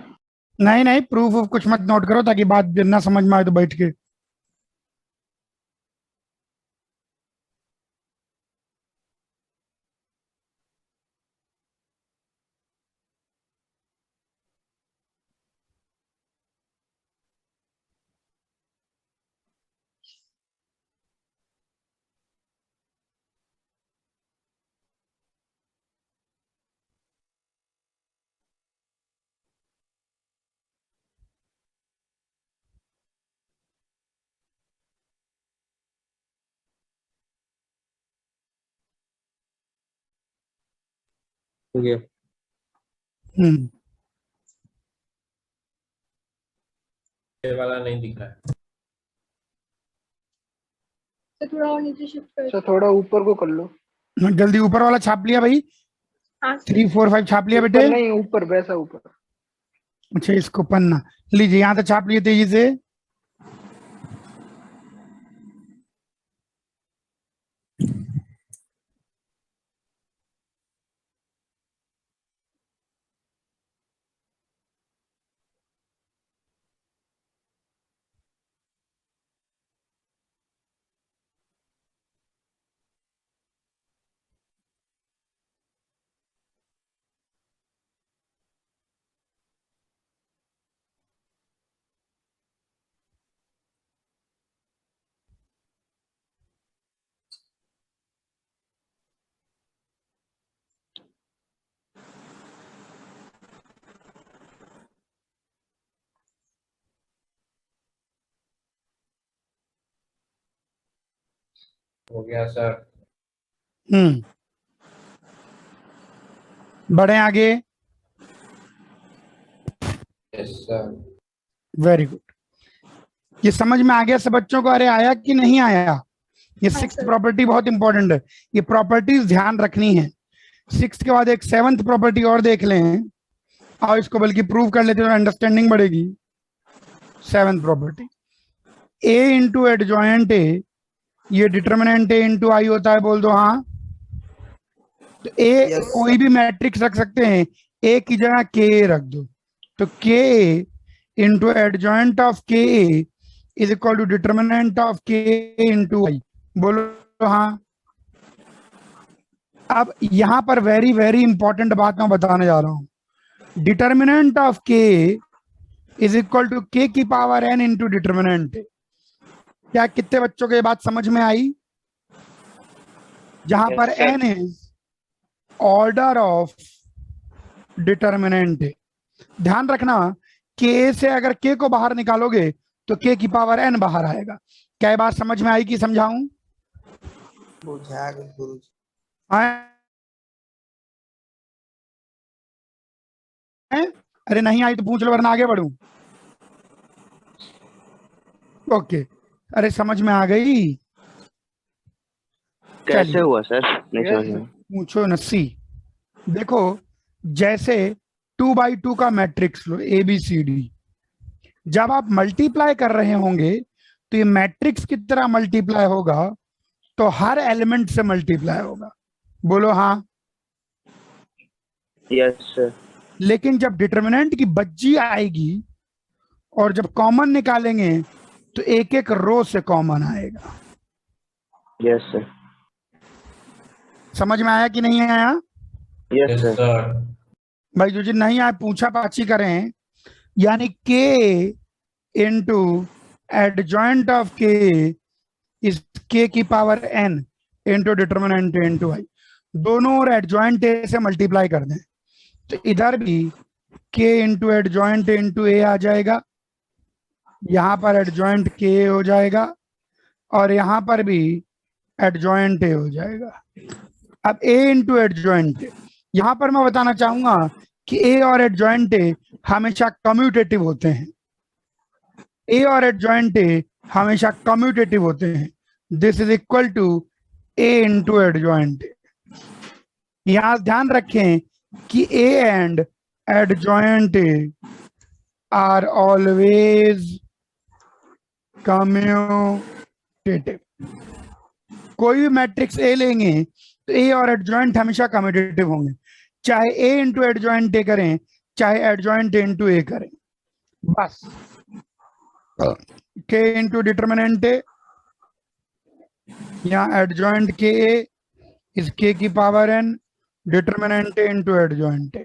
नहीं नहीं, प्रूफ कुछ मत नोट करो, ताकि बात ना समझ में आए तो बैठ के। हो गया। हम्म। ये वाला नहीं दिख रहा है। तो थोड़ा और नीचे शिफ्ट कर। सर थोड़ा ऊपर को कर लो। जल्दी ऊपर वाला छाप लिया भाई, हाँ 3 4 5 छाप लिया ऊपर बेटे। नहीं, ऊपर वैसा ऊपर। अच्छा इसको पन्ना लीजिए, यहाँ तक छाप लिए तेजी से। हो गया सर। बढ़े आगे। Yes sir. Very good. ये समझ में आ गया सब बच्चों को? अरे आया कि नहीं आया? ये सिक्स्थ प्रॉपर्टी बहुत इंपॉर्टेंट है, ये प्रॉपर्टीज ध्यान रखनी है। सिक्स्थ के बाद एक सेवंथ प्रॉपर्टी और देख लें, और इसको बल्कि प्रूव कर लेते तो अंडरस्टैंडिंग बढ़ेगी। 7th property, A into adjoint A, ये डिटर्मिनेंट ए इंटू आई होता है, बोल दो हाँ। तो ए Yes, कोई भी मैट्रिक्स रख सकते हैं, ए की जगह के रख दो, तो K into adjoint of K is equal to determinant of K into I, बोलो हाँ। अब यहां पर वेरी वेरी इंपॉर्टेंट बात मैं बताने जा रहा हूं। Determinant of K is equal to के की पावर एन इंटू डिटर्मिनेंट। क्या कितने बच्चों को ये बात समझ में आई? जहां पर Yes, sir. N is order of determinant. ध्यान रखना, के से अगर के को बाहर निकालोगे तो के की पावर एन बाहर आएगा। क्या ये बात समझ में आई कि समझाऊं? बुझा गई गुरुजी। अरे नहीं आई तो पूछ लो वरना आगे बढ़ूं। ओके, अरे समझ में आ गई? कैसे चलिए। हुआ सर? नहीं समझ में। पूछो नस्सी। देखो, जैसे 2x2 का मैट्रिक्स लो, ए बी सी डी, जब आप मल्टीप्लाई कर रहे होंगे तो ये मैट्रिक्स की तरह मल्टीप्लाई होगा, तो हर एलिमेंट से मल्टीप्लाई होगा, बोलो हाँ। Yes sir. लेकिन जब डिटर्मिनेंट की बज्जी आएगी और जब कॉमन निकालेंगे तो एक एक रो से कॉमन आएगा। Yes sir. समझ में आया कि नहीं आया? Yes yes sir. सर। भाई जो जी नहीं आए पूछा पाछी करें, यानी के इंटू एडजॉइंट ऑफ के इस के की power N into determinant into I, दोनों और एडजॉइंट ए से मल्टीप्लाई कर दें तो इधर भी के इंटू एडजॉइंट इंटू ए आ जाएगा, यहां पर एडजॉइंट के हो जाएगा और यहां पर भी एडजॉइंट ए हो जाएगा। अब ए इंटू एडजॉइंट, यहां पर मैं बताना चाहूंगा कि ए और एडजॉइंट ए हमेशा कम्यूटेटिव होते हैं। ए और एडजॉइंट ए हमेशा कम्यूटेटिव होते हैं। This is equal to A into adjoint. यहां ध्यान रखें कि A and adjoint A are always commutative. कोई भी मैट्रिक्स ए लेंगे तो ए और एडजॉइंट हमेशा कम्यूटेटिव होंगे, चाहे ए इंटू एडजॉइंट ए करें चाहे एडजॉइंट इंटू ए करें। बस के इंटू डिटर्मिनेंट ए, यहाँ एडजॉइंट के ए इस के की power N, determinant A into adjoint A,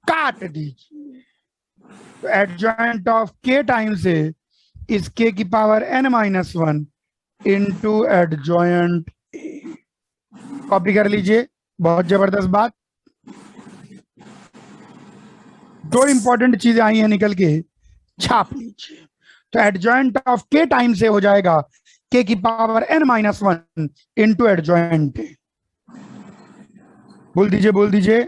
काट दीजिए तो adjoint of K times A is के की power N minus 1 into adjoint A. Copy कर लीजिए, बहुत जबरदस्त बात। दो इंपॉर्टेंट चीजें आई हैं निकल के, छाप लीजिए। तो एडजॉइंट ऑफ के टाइम से हो जाएगा के की power N minus 1 into adjoint. बोल दीजिए बोल दीजिए।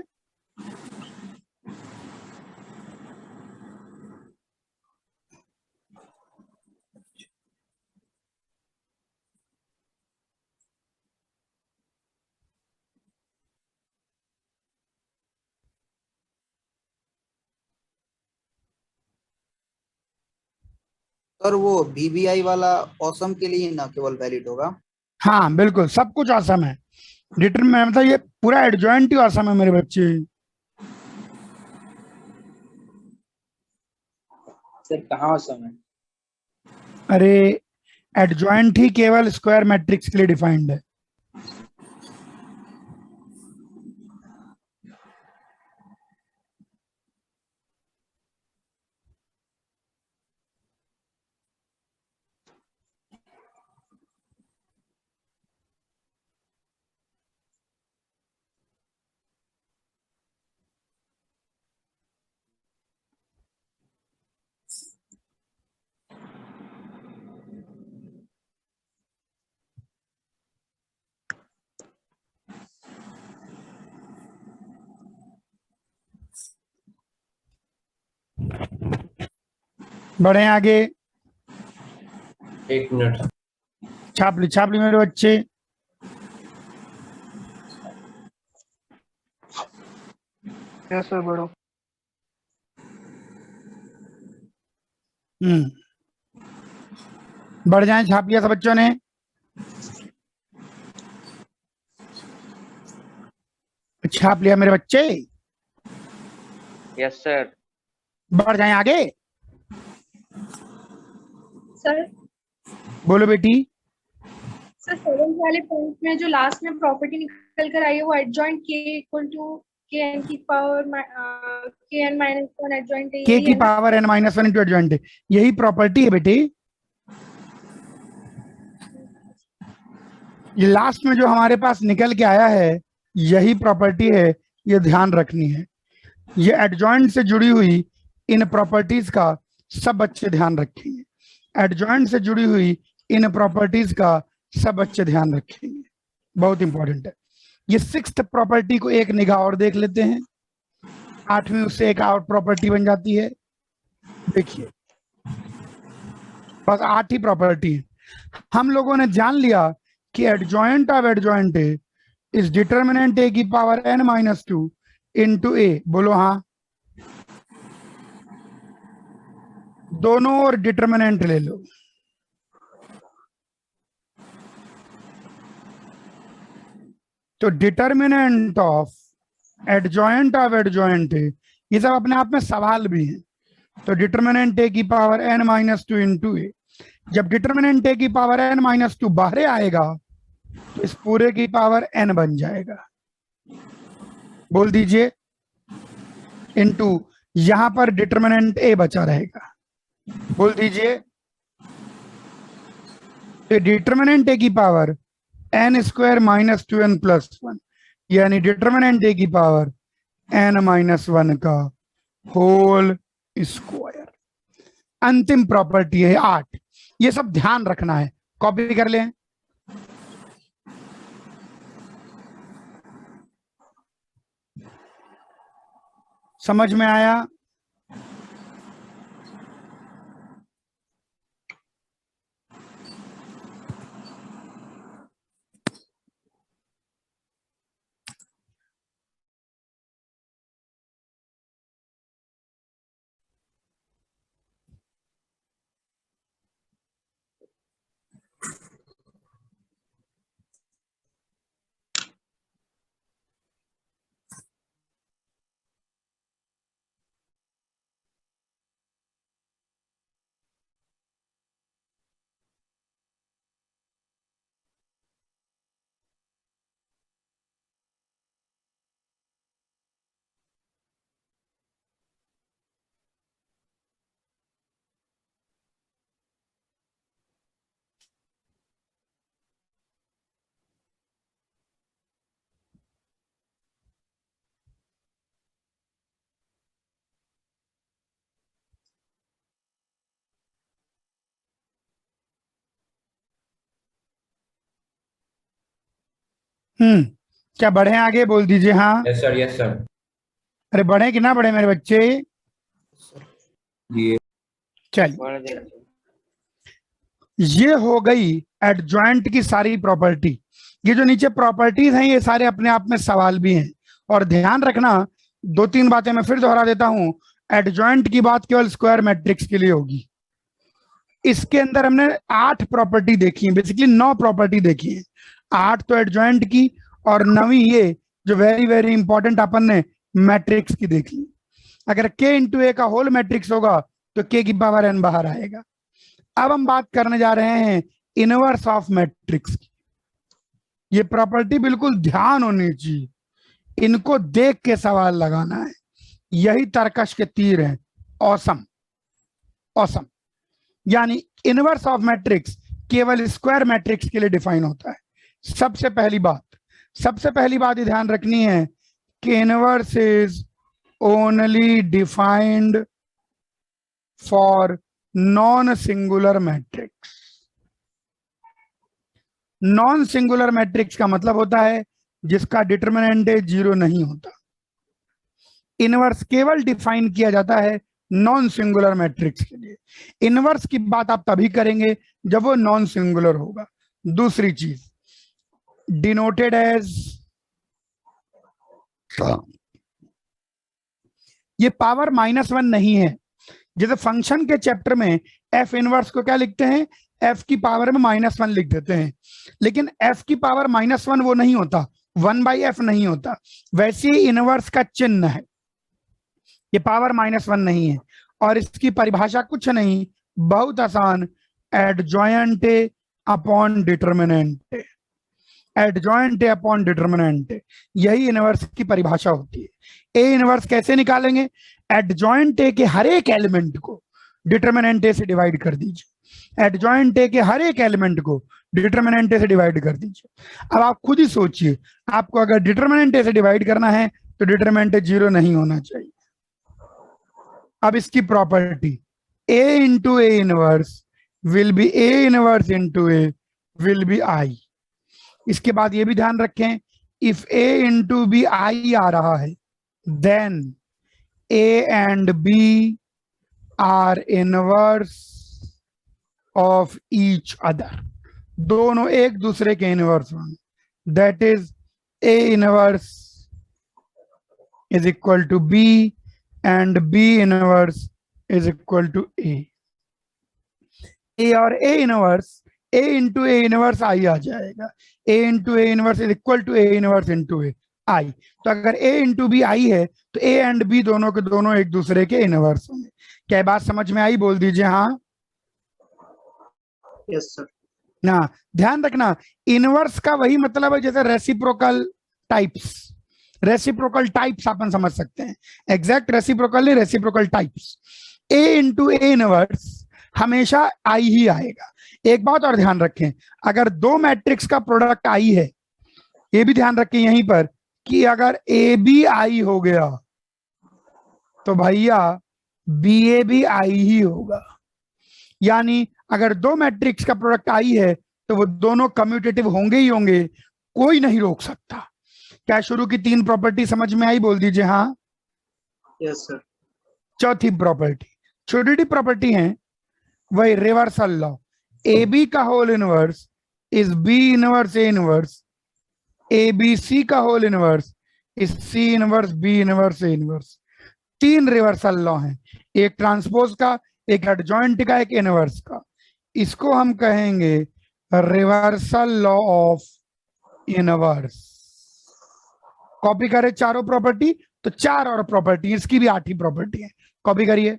सर वो VBI वाला ऑसम के लिए ना केवल वैलिड होगा? हाँ बिल्कुल, सब कुछ आसम है। डिटरमिनेंट मतलब ये पूरा एडजॉइंट ही आसम है मेरे बच्चे। सर कहाँ समय? अरे एडजॉइंट ही केवल स्क्वायर मैट्रिक्स के लिए डिफाइंड है। बढ़े आगे। एक मिनट। छाप ली मेरे बच्चे। यस सर, बढ़ो। बढ़ जाएं, छाप लिया सब बच्चों ने? छाप लिया मेरे बच्चे? Yes sir. बढ़ जाएं आगे? सर बोलो बेटी। सर 7th वाले पॉइंट में जो लास्ट में प्रॉपर्टी निकल कर आई है वो adjoint k equal to kn की पावर kn माइनस 1 एडजॉइंट है, के यही की है ना? Power n minus one into adjoint, यही प्रॉपर्टी है बेटी। ये लास्ट में जो हमारे पास निकल के आया है यही प्रॉपर्टी है, ये ध्यान रखनी है। ये एडजॉइंट से जुड़ी हुई इन प्रॉपर्टीज का सब बच्चे ध्यान रखेंगे। एडजॉइंट से जुड़ी हुई इन प्रॉपर्टीज का सब बच्चे ध्यान रखेंगे, बहुत इंपॉर्टेंट है। ये 6th प्रॉपर्टी को एक निगाह और देख लेते हैं। 8वीं उससे एक और प्रॉपर्टी बन जाती है। देखिए बस 8 ही प्रॉपर्टी है। हम लोगों ने जान लिया कि adjoint of adjoint A is determinant A की power n minus 2 into A. बोलो हाँ। दोनों और डिटर्मिनेंट ले लो। तो डिटर्मिनेंट ऑफ एडजॉइंट ये सब अपने आप में सवाल भी है। तो डिटर्मिनेंट ए की पावर n माइनस 2 इंटू ए। जब डिटर्मिनेंट ए की पावर n माइनस 2 बाहर आएगा तो इस पूरे की पावर n बन जाएगा। बोल दीजिए इंटू यहां पर डिटर्मिनेंट ए बचा रहेगा। बोल दीजिए डिटर्मिनेंट ए की power n square minus 2n plus 1, यानी डिटर्मिनेंट ए की पावर n माइनस 1 का होल स्क्वायर। अंतिम प्रॉपर्टी है 8। ये सब ध्यान रखना है, कॉपी कर लें। समझ में आया? क्या बढ़े आगे? बोल दीजिए हाँ। Yes sir, yes sir. अरे बढ़े कि ना बढ़े मेरे बच्चे? जी चलिए, बढ़ जाए। ये हो गई एडजॉइंट की सारी प्रॉपर्टी। ये जो नीचे प्रॉपर्टीज हैं ये सारे अपने आप में सवाल भी हैं। और ध्यान रखना, 2-3 बातें मैं फिर दोहरा देता हूं। एडजॉइंट की बात केवल स्क्वायर मैट्रिक्स के लिए होगी। इसके अंदर हमने 8 प्रॉपर्टी देखी है, बेसिकली 9 प्रॉपर्टी देखी है। 8 तो एडजॉइंट की और 9वीं ये जो वेरी वेरी इंपॉर्टेंट अपन ने मैट्रिक्स की देख ली। अगर k इंटू ए का होल मैट्रिक्स होगा तो k की पावर n बाहर आएगा। अब हम बात करने जा रहे हैं इनवर्स ऑफ मैट्रिक्स की। ये प्रॉपर्टी बिल्कुल ध्यान होनी चाहिए, इनको देख के सवाल लगाना है। यही तर्कश के तीर हैं। Awesome awesome. यानी इनवर्स ऑफ मैट्रिक्स केवल स्क्वायर मैट्रिक्स के लिए डिफाइन होता है। सबसे पहली बात ये ध्यान रखनी है कि inverse is only defined for non singular matrix. Non singular matrix का मतलब होता है जिसका डिटरमिनेंट 0 नहीं होता। इनवर्स केवल डिफाइन किया जाता है नॉन सिंगुलर मैट्रिक्स के लिए। इनवर्स की बात आप तभी करेंगे जब वो नॉन सिंगुलर होगा। दूसरी चीज, डिनोटेड एज, ये पावर -1 नहीं है, जैसे फंक्शन के चैप्टर में एफ इनवर्स को क्या लिखते हैं, एफ की पावर में -1 लिख देते हैं, लेकिन एफ की पावर -1 वो नहीं होता, 1/f नहीं होता। वैसे ही इनवर्स का चिन्ह है, ये पावर -1 नहीं है, और इसकी परिभाषा कुछ नहीं, बहुत आसान, adjoint upon determinant, adjoint upon determinant, यही इनवर्स की परिभाषा होती है। ए इनवर्स कैसे निकालेंगे, एडजॉइंट ए के हर एक एलिमेंट को डिटर्मिनेंट ए से डिवाइड कर दीजिए, एडजॉइंट ए के हर एक एलिमेंट को डिटर्मिनेंट ए से डिवाइड कर दीजिए। अब आप खुद ही सोचिए, आपको अगर डिटर्मिनेंट ए से डिवाइड करना है तो डिटर्मिनेंट ए 0 नहीं होना चाहिए। अब इसकी property, A into A inverse will be A inverse into A will be I. इसके बाद ये भी ध्यान रखें, if A into B I आ रहा है then A and B are inverse of each other, दोनों एक दूसरे के इनवर्स होंगे, that is A inverse is equal to B and B inverse is equal to A. और A inverse, A into A inverse आई आ जाएगा, A into A inverse is equal to A inverse into A I. तो अगर ए into B आई है तो ए and B दोनों के दोनों एक दूसरे के इनवर्स होंगे। क्या बात समझ में आई, बोल दीजिए हाँ। Yes sir. ना ध्यान रखना, इनवर्स का वही मतलब है जैसे रेसिप्रोकल टाइप्स, रेसिप्रोकल टाइप्स अपन समझ सकते हैं, एग्जैक्ट रेसिप्रोकल नहीं, reciprocal types. A into A inverse हमेशा आई ही आएगा। एक बात और ध्यान रखें, अगर दो मैट्रिक्स का प्रोडक्ट आई है, ये भी ध्यान रखें यहीं पर कि अगर ए बी आई हो गया तो भैया बी ए भी आई ही होगा। यानी अगर दो मैट्रिक्स का प्रोडक्ट आई है तो वो दोनों कम्यूटेटिव होंगे ही होंगे, कोई नहीं रोक सकता। क्या शुरू की 3 प्रॉपर्टी समझ में आई, बोल दीजिए हाँ। Yes sir. चौथी प्रॉपर्टी, छोटी प्रॉपर्टी है वही रिवर्सल लॉ, ए बी का whole inverse is B inverse A inverse, A B C का whole inverse is C inverse B inverse A inverse. 3 reversal law हैं, एक ट्रांसपोज का, एक एडजॉइंट का, एक इनवर्स का। इसको हम कहेंगे reversal law of inverse. Copy करें चारों प्रॉपर्टी तो 4 और प्रॉपर्टी, इसकी भी 8 ही प्रॉपर्टी है, कॉपी करिए।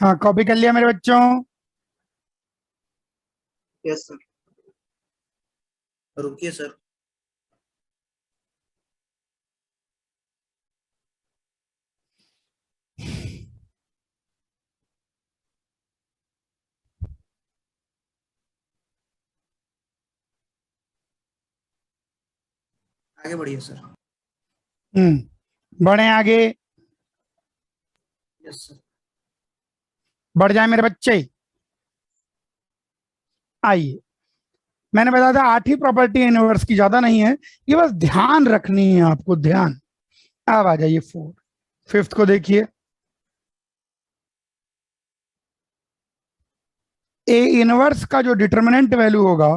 हाँ कॉपी कर लिया मेरे बच्चों। Yes sir. रुकिए सर। आगे बढ़िए सर। बढ़े आगे, यस सर। बढ़ जाए मेरे बच्चे। आइए, मैंने बताया था 8 ही प्रॉपर्टी इनवर्स की, ज्यादा नहीं है, ये बस ध्यान रखनी है आपको, ध्यान। अब आ जाइए 4, 5th को देखिए। ए इनवर्स का जो डिटर्मिनेंट वैल्यू होगा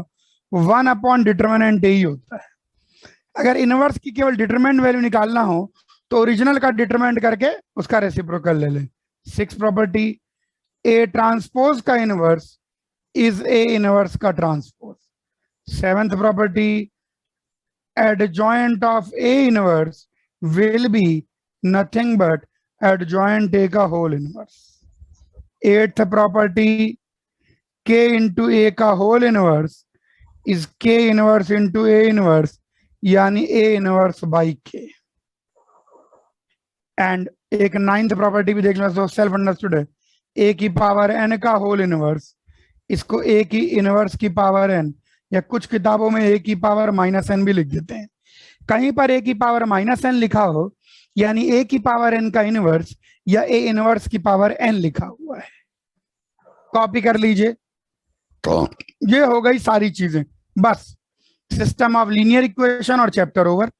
1 डिटर्मिनेंट ए ही होता है। अगर इनवर्स की केवल डिटरमिनेंट वैल्यू निकालना हो तो ओरिजिनल का डिटरमिनेंट करके उसका रेसिप्रोकल ले लें। 6 प्रॉपर्टी, ए ट्रांसपोज का इनवर्स इज ए इनवर्स का transpose. 7th property, adjoint of A inverse will be nothing but adjoint A का whole inverse। 8th property, K into A का whole inverse is K inverse into A inverse यानी A inverse by K। And एक 9th property भी देख लो, तो self understood है, A की power n का होल इनवर्स, इसको A की इनवर्स की पावर n, या कुछ किताबों में A की पावर -n भी लिख देते हैं। कहीं पर A की पावर -n लिखा हो यानी A की पावर n का इनवर्स या A इनवर्स की पावर n लिखा हुआ है। कॉपी कर लीजिए। तो ये हो गई सारी चीजें, बस सिस्टम ऑफ लीनियर इक्वेशन और चैप्टर ओवर।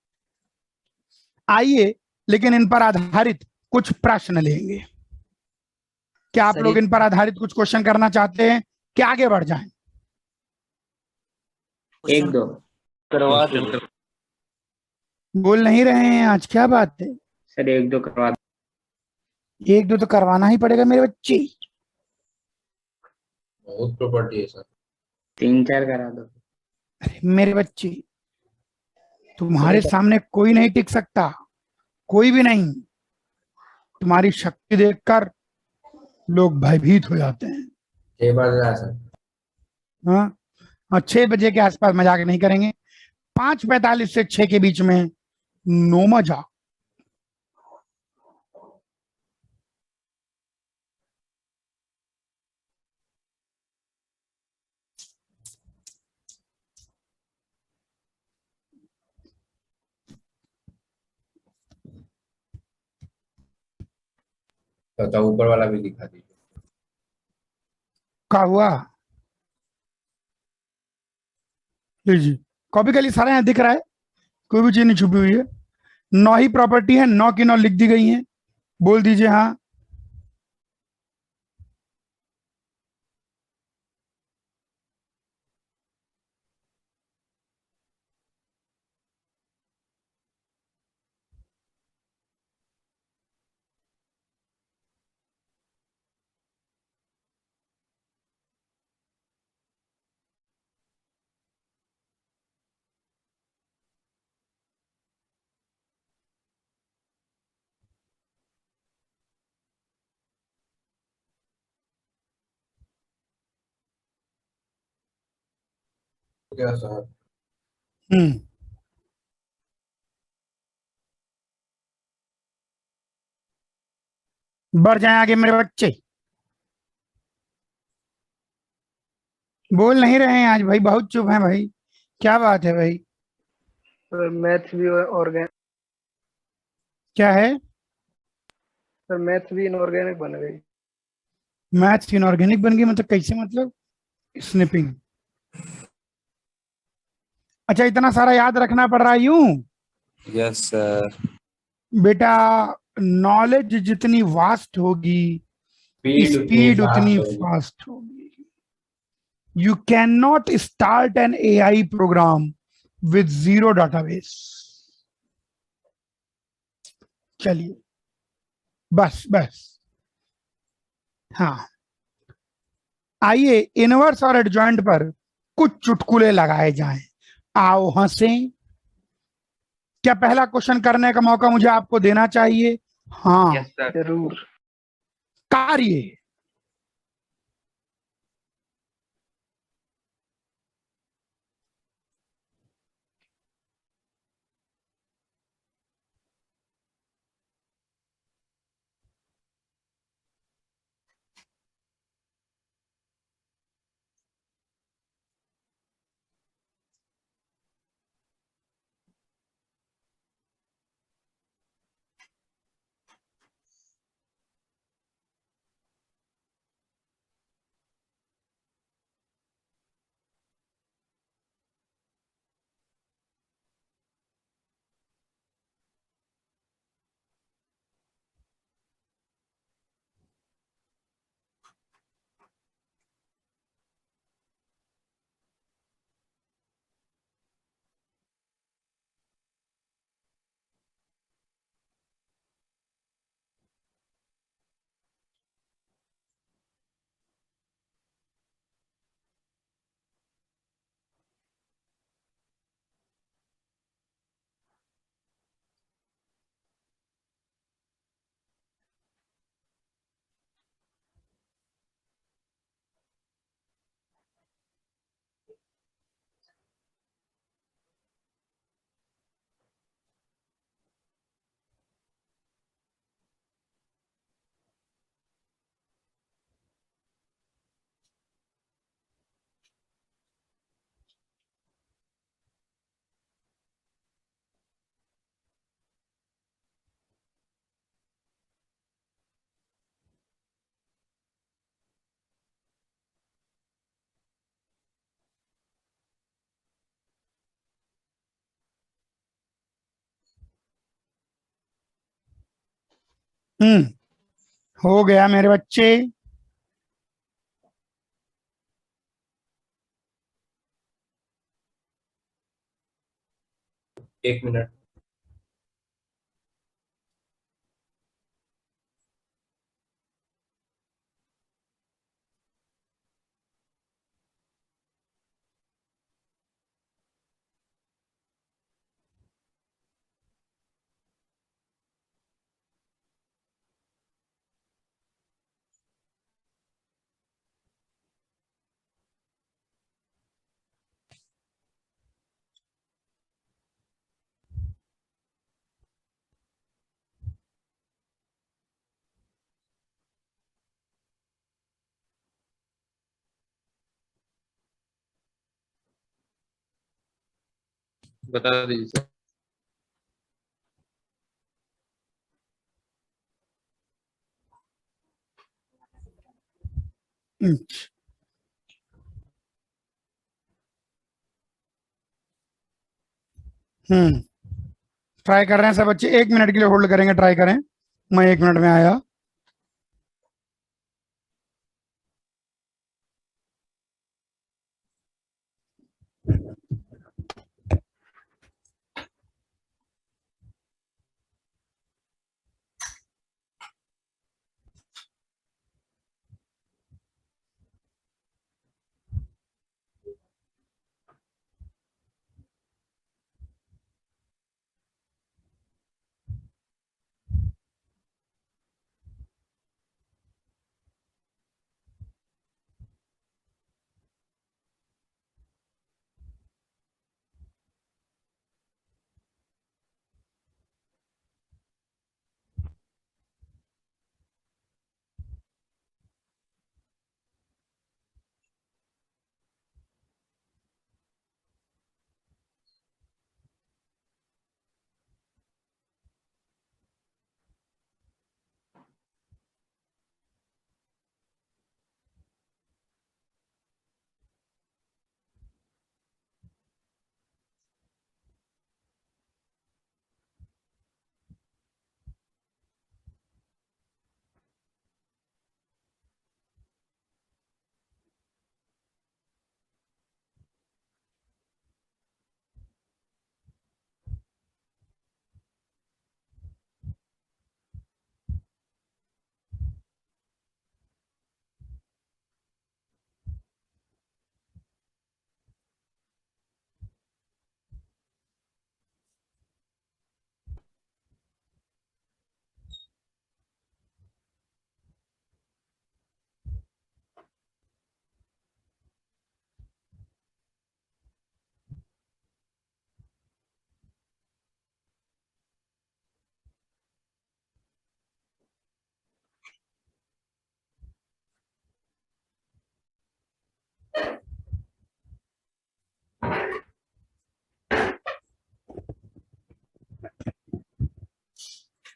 आइए लेकिन इन पर आधारित कुछ प्रश्न लेंगे। क्या आप लोग इन पर आधारित कुछ क्वेश्चन करना चाहते हैं कि आगे बढ़ जाएं? एक दो करवा दो। बोल नहीं रहे हैं आज, क्या बात है? सर, एक दो करवा दो। एक दो तो करवाना ही पड़ेगा मेरे बच्चे। बहुत प्रॉपर्टी है सर। 3-4 करा दो। अरे मेरे बच्चे, तुम्हारे सामने कोई नहीं टिक सकता, कोई भी नहीं। तुम्हारी शक्ति देखकर लोग भयभीत हो जाते हैं। 6 बज रहा है सर। हाँ, और 6 बजे के आसपास मजाक नहीं करेंगे। 5:45 से 6 के बीच में नो मजाक। तो ऊपर वाला भी दिखा दीजिए। क्या हुआ? लीजिए, कॉपी कर ली, सारा यहाँ दिख रहा है, कोई भी चीज नहीं छुपी हुई है। 9 ही प्रॉपर्टी है, 9 की 9 लिख दी गई हैं। बोल दीजिए हाँ। क्या सर? बढ़ जाए आगे मेरे बच्चे। बोल नहीं रहे हैं आज भाई, बहुत चुप हैं भाई, क्या बात है भाई? सर मैथ्स भी ऑर्गेनिक, क्या है? सर मैथ्स भी इनऑर्गेनिक बन गई। मैथ्स इनऑर्गेनिक बन गई मतलब कैसे? मतलब स्निपिंग। अच्छा, इतना सारा याद रखना पड़ रहा है यूं? Yes sir. बेटा, नॉलेज जितनी वास्ट होगी स्पीड स्पीड उतनी फास्ट होगी। You can not start an AI programme with 0 database. चलिए, बस बस। हाँ, आइए इनवर्स और एडजॉइंट पर कुछ चुटकुले लगाए जाएं। आओ हंसें। क्या पहला क्वेश्चन करने का मौका मुझे आपको देना चाहिए? हाँ। Yes sir. जरूर। कार्य। हो गया मेरे बच्चे। एक मिनट। बता दीजिए सर। ट्राई कर रहे हैं सब बच्चे, 1 मिनट के लिए होल्ड करेंगे, ट्राई करें, मैं 1 मिनट में आया।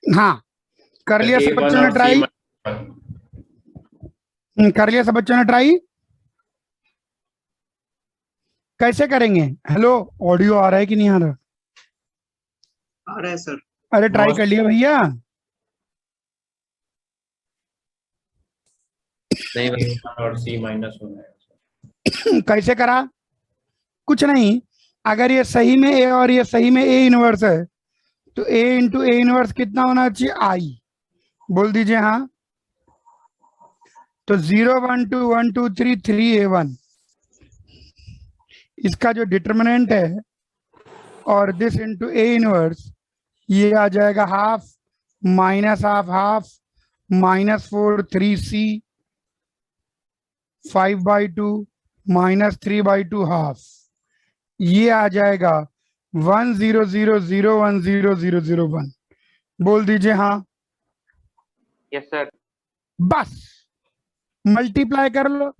हाँ, कर लिया सब बच्चों ने ट्राई? कर लिया सब बच्चों ने ट्राई? कैसे करेंगे? हेलो, ऑडियो आ रहा है कि नहीं आ रहा? आ रहा है सर। अरे ट्राई कर लिया भैया? नहीं भाई, और सी माइनस होना है। कैसे करा? कुछ नहीं, अगर ये सही में ए और ये सही में ए इनवर्स है तो ए इंटू ए इनवर्स कितना होना चाहिए? आई। बोल दीजिए हाँ। तो 0 1 2 1 2 3 3 A1, इसका जो डिटर्मिनेंट है और दिस इंटू ए इनवर्स, ये आ जाएगा half minus half half -4 3C 5/2 -3/2 half, ये आ जाएगा 1 0 0 0 1 0 0 0 1। बोल दीजिए हाँ। Yes sir. बस मल्टीप्लाई कर लो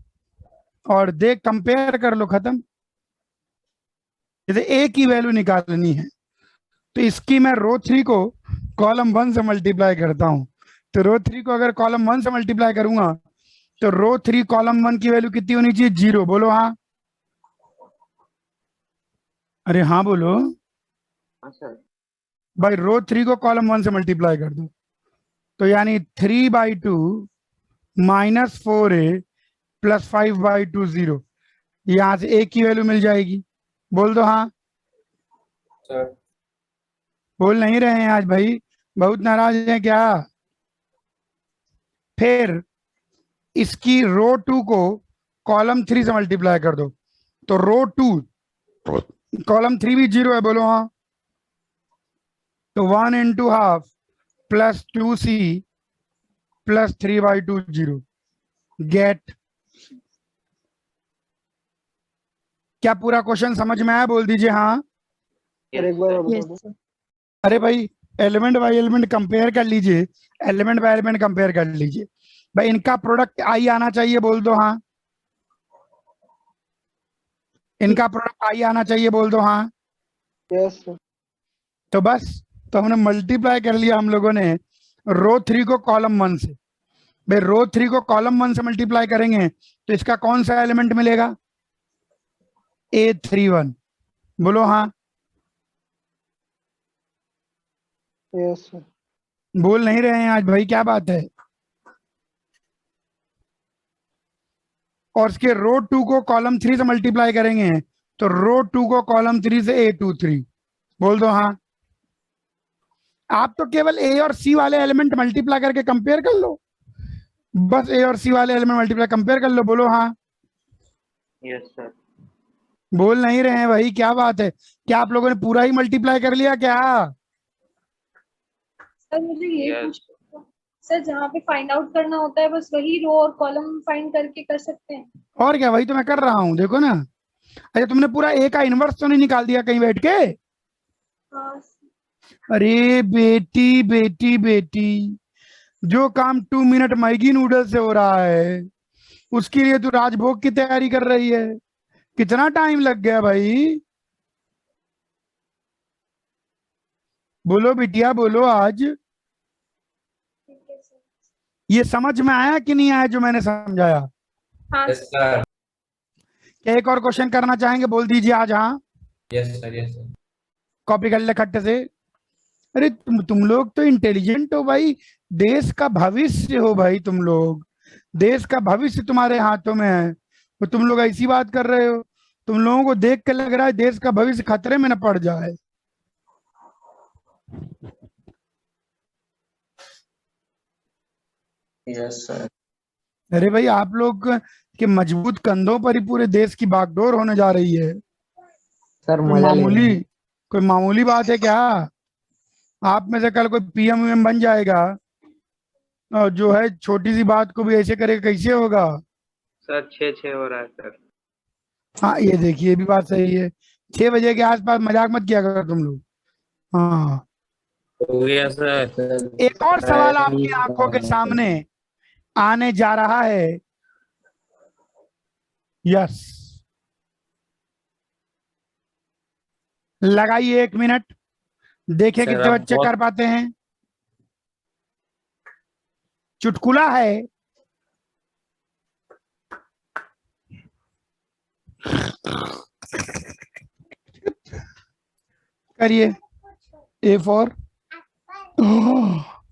और देख कंपेयर कर लो, खत्म। जैसे ए की वैल्यू निकालनी है तो इसकी मैं रो 3 को कॉलम 1 से मल्टीप्लाई करता हूं, तो रो 3 को अगर कॉलम 1 से मल्टीप्लाई करूंगा तो रो 3 कॉलम 1 की वैल्यू कितनी होनी चाहिए? 0। बोलो हाँ। अरे हाँ बोलो। हाँ सर। भाई रो 3 को कॉलम 1 से मल्टीप्लाई कर दो तो यानी 3/2 -4a + 5/2 0। यहां से a की वैल्यू मिल जाएगी। बोल दो हाँ। सर बोल नहीं रहे हैं आज भाई, बहुत नाराज हैं क्या? फिर इसकी रो 2 को कॉलम 3 से मल्टीप्लाई कर दो, तो रो 2 कॉलम 3 भी 0 है, बोलो हाँ। तो 1 × ½ + 2c + 3/2 0 गेट। क्या पूरा क्वेश्चन समझ में आया? बोल दीजिए हाँ। सर एक बार और बता दो। अरे भाई एलिमेंट बाय एलिमेंट कंपेयर कर लीजिए, एलिमेंट बाय एलिमेंट कंपेयर कर लीजिए भाई। इनका प्रोडक्ट आई आना चाहिए, बोल दो हाँ। इनका प्रोडक्ट आई आना चाहिए, बोल दो हाँ। Yes sir. तो बस, तो हमने मल्टीप्लाई कर लिया हम लोगों ने रो 3 को कॉलम 1 से। भाई रो 3 को कॉलम 1 से मल्टीप्लाई करेंगे तो इसका कौन सा एलिमेंट मिलेगा? A31। बोलो हाँ। Yes sir. बोल नहीं रहे हैं आज भाई, क्या बात है? और इसके रो 2 को कॉलम 3 से मल्टीप्लाई करेंगे तो रो 2 को कॉलम 3 से A23। बोल दो हाँ। आप तो केवल ए और सी वाले एलिमेंट मल्टीप्लाई करके कंपेयर कर लो, बस ए और सी वाले एलिमेंट मल्टीप्लाई कंपेयर कर लो। बोलो हाँ। Yes sir. बोल नहीं रहे हैं भाई, क्या बात है? क्या आप लोगों ने पूरा ही मल्टीप्लाई कर लिया क्या? सर मुझे ये Yes. पूछना था, सर जहाँ पे फाइंड आउट करना होता है बस वही रो और कॉलम फाइंड करके कर सकते हैं? और क्या, वही तो मैं कर रहा हूँ, देखो ना। अच्छा तुमने पूरा ए का इनवर्स तो नहीं निकाल दिया कहीं बैठ के? हाँ अरे बेटी बेटी बेटी, जो काम 2 मिनट मैगी नूडल से हो रहा है उसके लिए तू राजभोग की तैयारी कर रही है। कितना टाइम लग गया भाई? बोलो बिटिया बोलो आज। ठीक है सर। ये समझ में आया कि नहीं आया जो मैंने समझाया? हाँ यस सर। क्या एक और क्वेश्चन करना चाहेंगे? बोल दीजिए आज हाँ। Yes sir. Yes sir. Copy कर ले खट्टे से। अरे तुम लोग तो इंटेलिजेंट हो भाई, देश का भविष्य हो भाई तुम लोग, देश का भविष्य तुम्हारे हाथों में है, तो तुम लोग ऐसी बात कर रहे हो। तुम लोगों को देख के लग रहा है देश का भविष्य खतरे में न पड़ जाए। Yes sir. अरे भाई आप लोग के मजबूत कंधों पर ही पूरे देश की बागडोर होने जा रही है। सर कोई मजा ले रहे मामूली हैं। कोई मामूली बात है क्या? आप में से कल कोई पीएम वीएम बन जाएगा और जो है छोटी सी बात को भी ऐसे करेगा, कैसे होगा? सर 6-6 हो रहा है सर। हाँ ये देखिए, ये भी बात सही है। 6 बजे के आसपास मजाक मत किया करो तुम लोग। हाँ, हो गया सर। एक और सवाल आपकी आंखों के सामने आने जा रहा है। यस, लगाइए 1 मिनट, देखें सर, कितने आप बच्चे बहुत- कर पाते हैं। चुटकुला है। करिए। A फॉर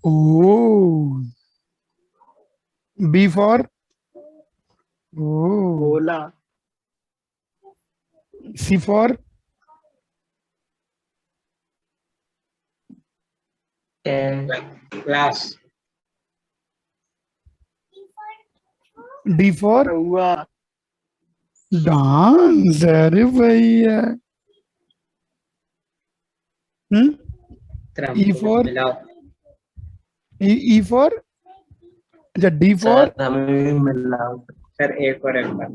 ओ, B फॉर ओ, बोला। C for class. D for हुआ। डांस। अरे भैया। E फॉर E फॉर अच्छा, D फॉर सर एक और एक बार।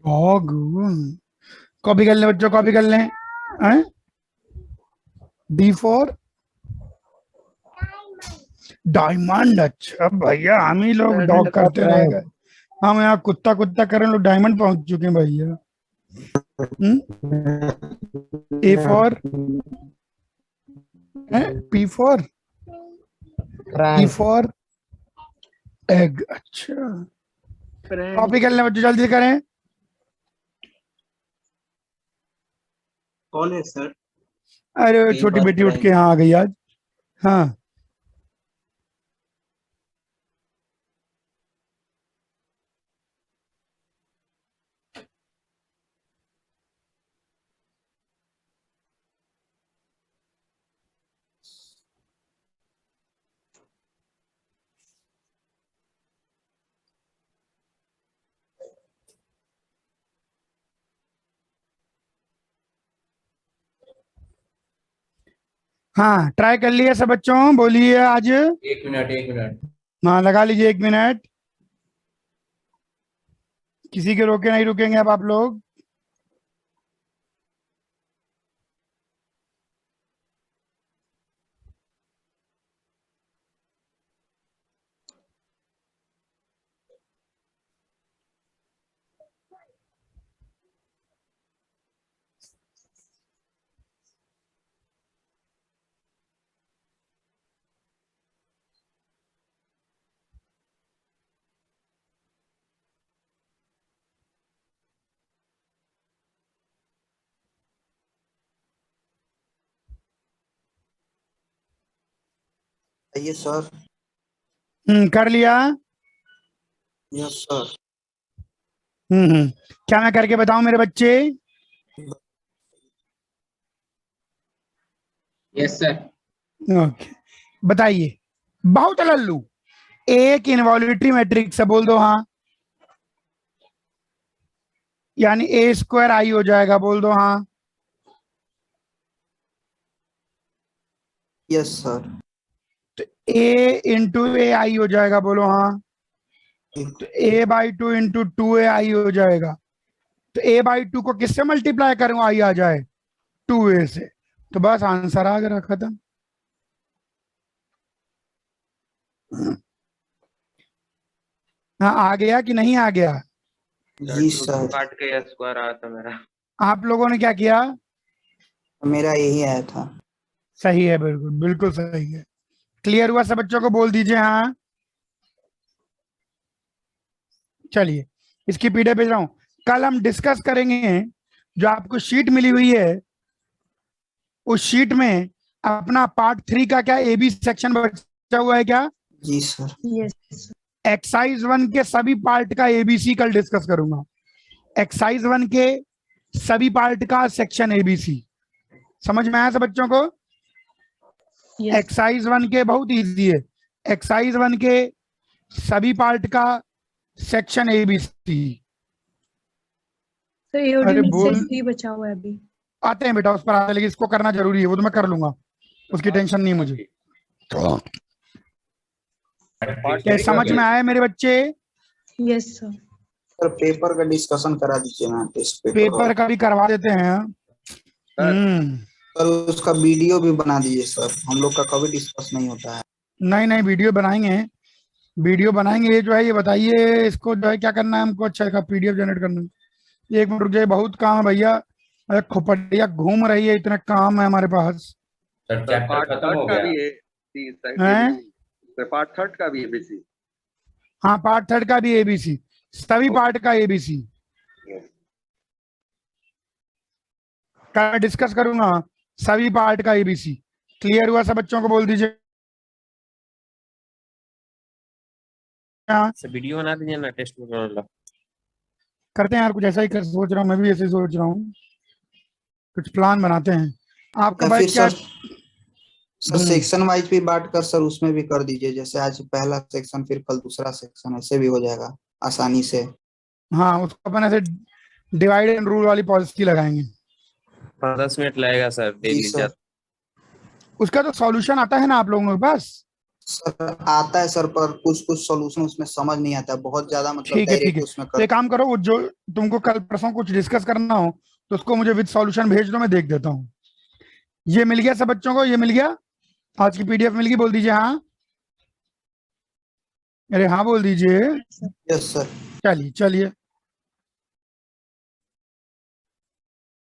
डॉग। कॉपी कर लें बच्चों, कॉपी कर लें। D for diamond. अच्छा भैया, हम ही लोग डॉग करते रह गए, हम यहाँ कुत्ता कुत्ता करें, लोग डायमंड पहुंच चुके हैं भैया। A for P for E for egg. अच्छा, कॉपी कर लें बच्चों, जल्दी करें। कौन है सर? अरे छोटी बेटी उठ के यहाँ आ गई आज। हाँ हाँ ट्राई कर लिया सब बच्चों, बोलिए आज। 1 मिनट। हाँ लगा लीजिए 1 मिनट, किसी के रोके नहीं रुकेंगे अब आप लोग। ये सर। कर लिया। Yes sir. क्या मैं करके बताऊं मेरे बच्चे? Yes sir. ओके बताइए। बहुत लल्लू, एक इनवॉल्यूटरी मैट्रिक्स है, बोल दो हाँ। यानी ए स्क्वायर आई हो जाएगा, बोल दो हाँ। Yes sir. तो ए इंटू ए आई हो जाएगा, बोलो हाँ। तो a/2 इंटू 2a आई हो जाएगा। तो a/2 को किससे मल्टीप्लाई करूं आई आ जाए? 2a से। तो बस आंसर आ गया, खत्म। हाँ आ गया कि नहीं आ गया? जी सर। काट के स्क्वायर आया था मेरा। आप लोगों ने क्या किया? मेरा यही आया था। सही है, बिल्कुल बिल्कुल सही है। क्लियर हुआ सब बच्चों को? बोल दीजिए हाँ। चलिए इसकी पीडीएफ भेज रहा हूं। कल हम डिस्कस करेंगे, जो आपको शीट मिली हुई है उस शीट में अपना पार्ट 3 का क्या एबी सेक्शन बचा हुआ है क्या? जी सर। यस एक्सरसाइज 1 के सभी पार्ट का एबीसी कल डिस्कस करूंगा। एक्सरसाइज 1 के सभी पार्ट का सेक्शन एबीसी। समझ में आया सब बच्चों को? एक्सरसाइज 1 के बहुत इजी है। एक्सरसाइज 1 के सभी पार्ट का सेक्शन एबीसी। तो ये अरे बोल, ही बचा हुआ है अभी। आते हैं बेटा उस पर आते हैं, लेकिन इसको करना जरूरी है, वो तो मैं कर लूंगा, उसकी टेंशन नहीं है मुझे। क्या समझ में आया मेरे बच्चे? Yes sir. सर पेपर का डिस्कशन करा दीजिए ना, टेस्ट पेपर का भी करवा देते हैं। सर उसका वीडियो भी बना दीजिए सर, हम लोग का कभी डिस्कस नहीं होता है। नहीं नहीं वीडियो बनाएंगे, वीडियो बनाएंगे। ये जो है ये बताइए इसको जो है क्या करना है हमको? अच्छा का पीडीएफ जनरेट करना है। 1 मिनट रुक जाइए, बहुत काम है भैया। अरे खोपड़िया घूम रही है, इतना काम है हमारे पास। सर चैप्टर खत्म हो गया। हैं? पार्ट 3 का भी एबीसी। हाँ पार्ट 3 का भी एबीसी, सभी पार्ट का एबीसी का डिस्कस करूंगा, सभी पार्ट का एबीसी। क्लियर हुआ सब बच्चों को? बोल दीजिए हाँ। वीडियो बना दीजिए ना टेस्ट पेपर वाला। करते हैं यार, कुछ ऐसा ही कर सोच रहा हूँ, मैं भी ऐसे ही सोच रहा हूँ, कुछ प्लान बनाते हैं। आपका भाई क्या? सर सेक्शन वाइज भी बांट कर सर उसमें भी कर दीजिए, जैसे आज पहला सेक्शन फिर कल दूसरा सेक्शन, ऐसे भी हो जाएगा आसानी से। हाँ उसको अपन ऐसे डिवाइड एंड रूल वाली पॉलिसी लगाएंगे। 10 मिनट लगेगा सर डेली। उसका तो सॉल्यूशन आता है ना आप लोगों के पास? सर आता है सर, पर कुछ कुछ सॉल्यूशन उसमें समझ नहीं आता, बहुत ज्यादा मतलब ठीक है डायरेक्ट उसमें तो एक काम करो, वो जो तुमको कल परसों कुछ डिस्कस करना हो तो उसको मुझे विद सॉल्यूशन भेज दो, मैं देख देता हूँ। ये मिल गया सब बच्चों को? ये मिल गया? आज की पीडीएफ मिल गई? बोल दीजिए हाँ। अरे हाँ बोल दीजिए। Yes sir. चलिए चलिए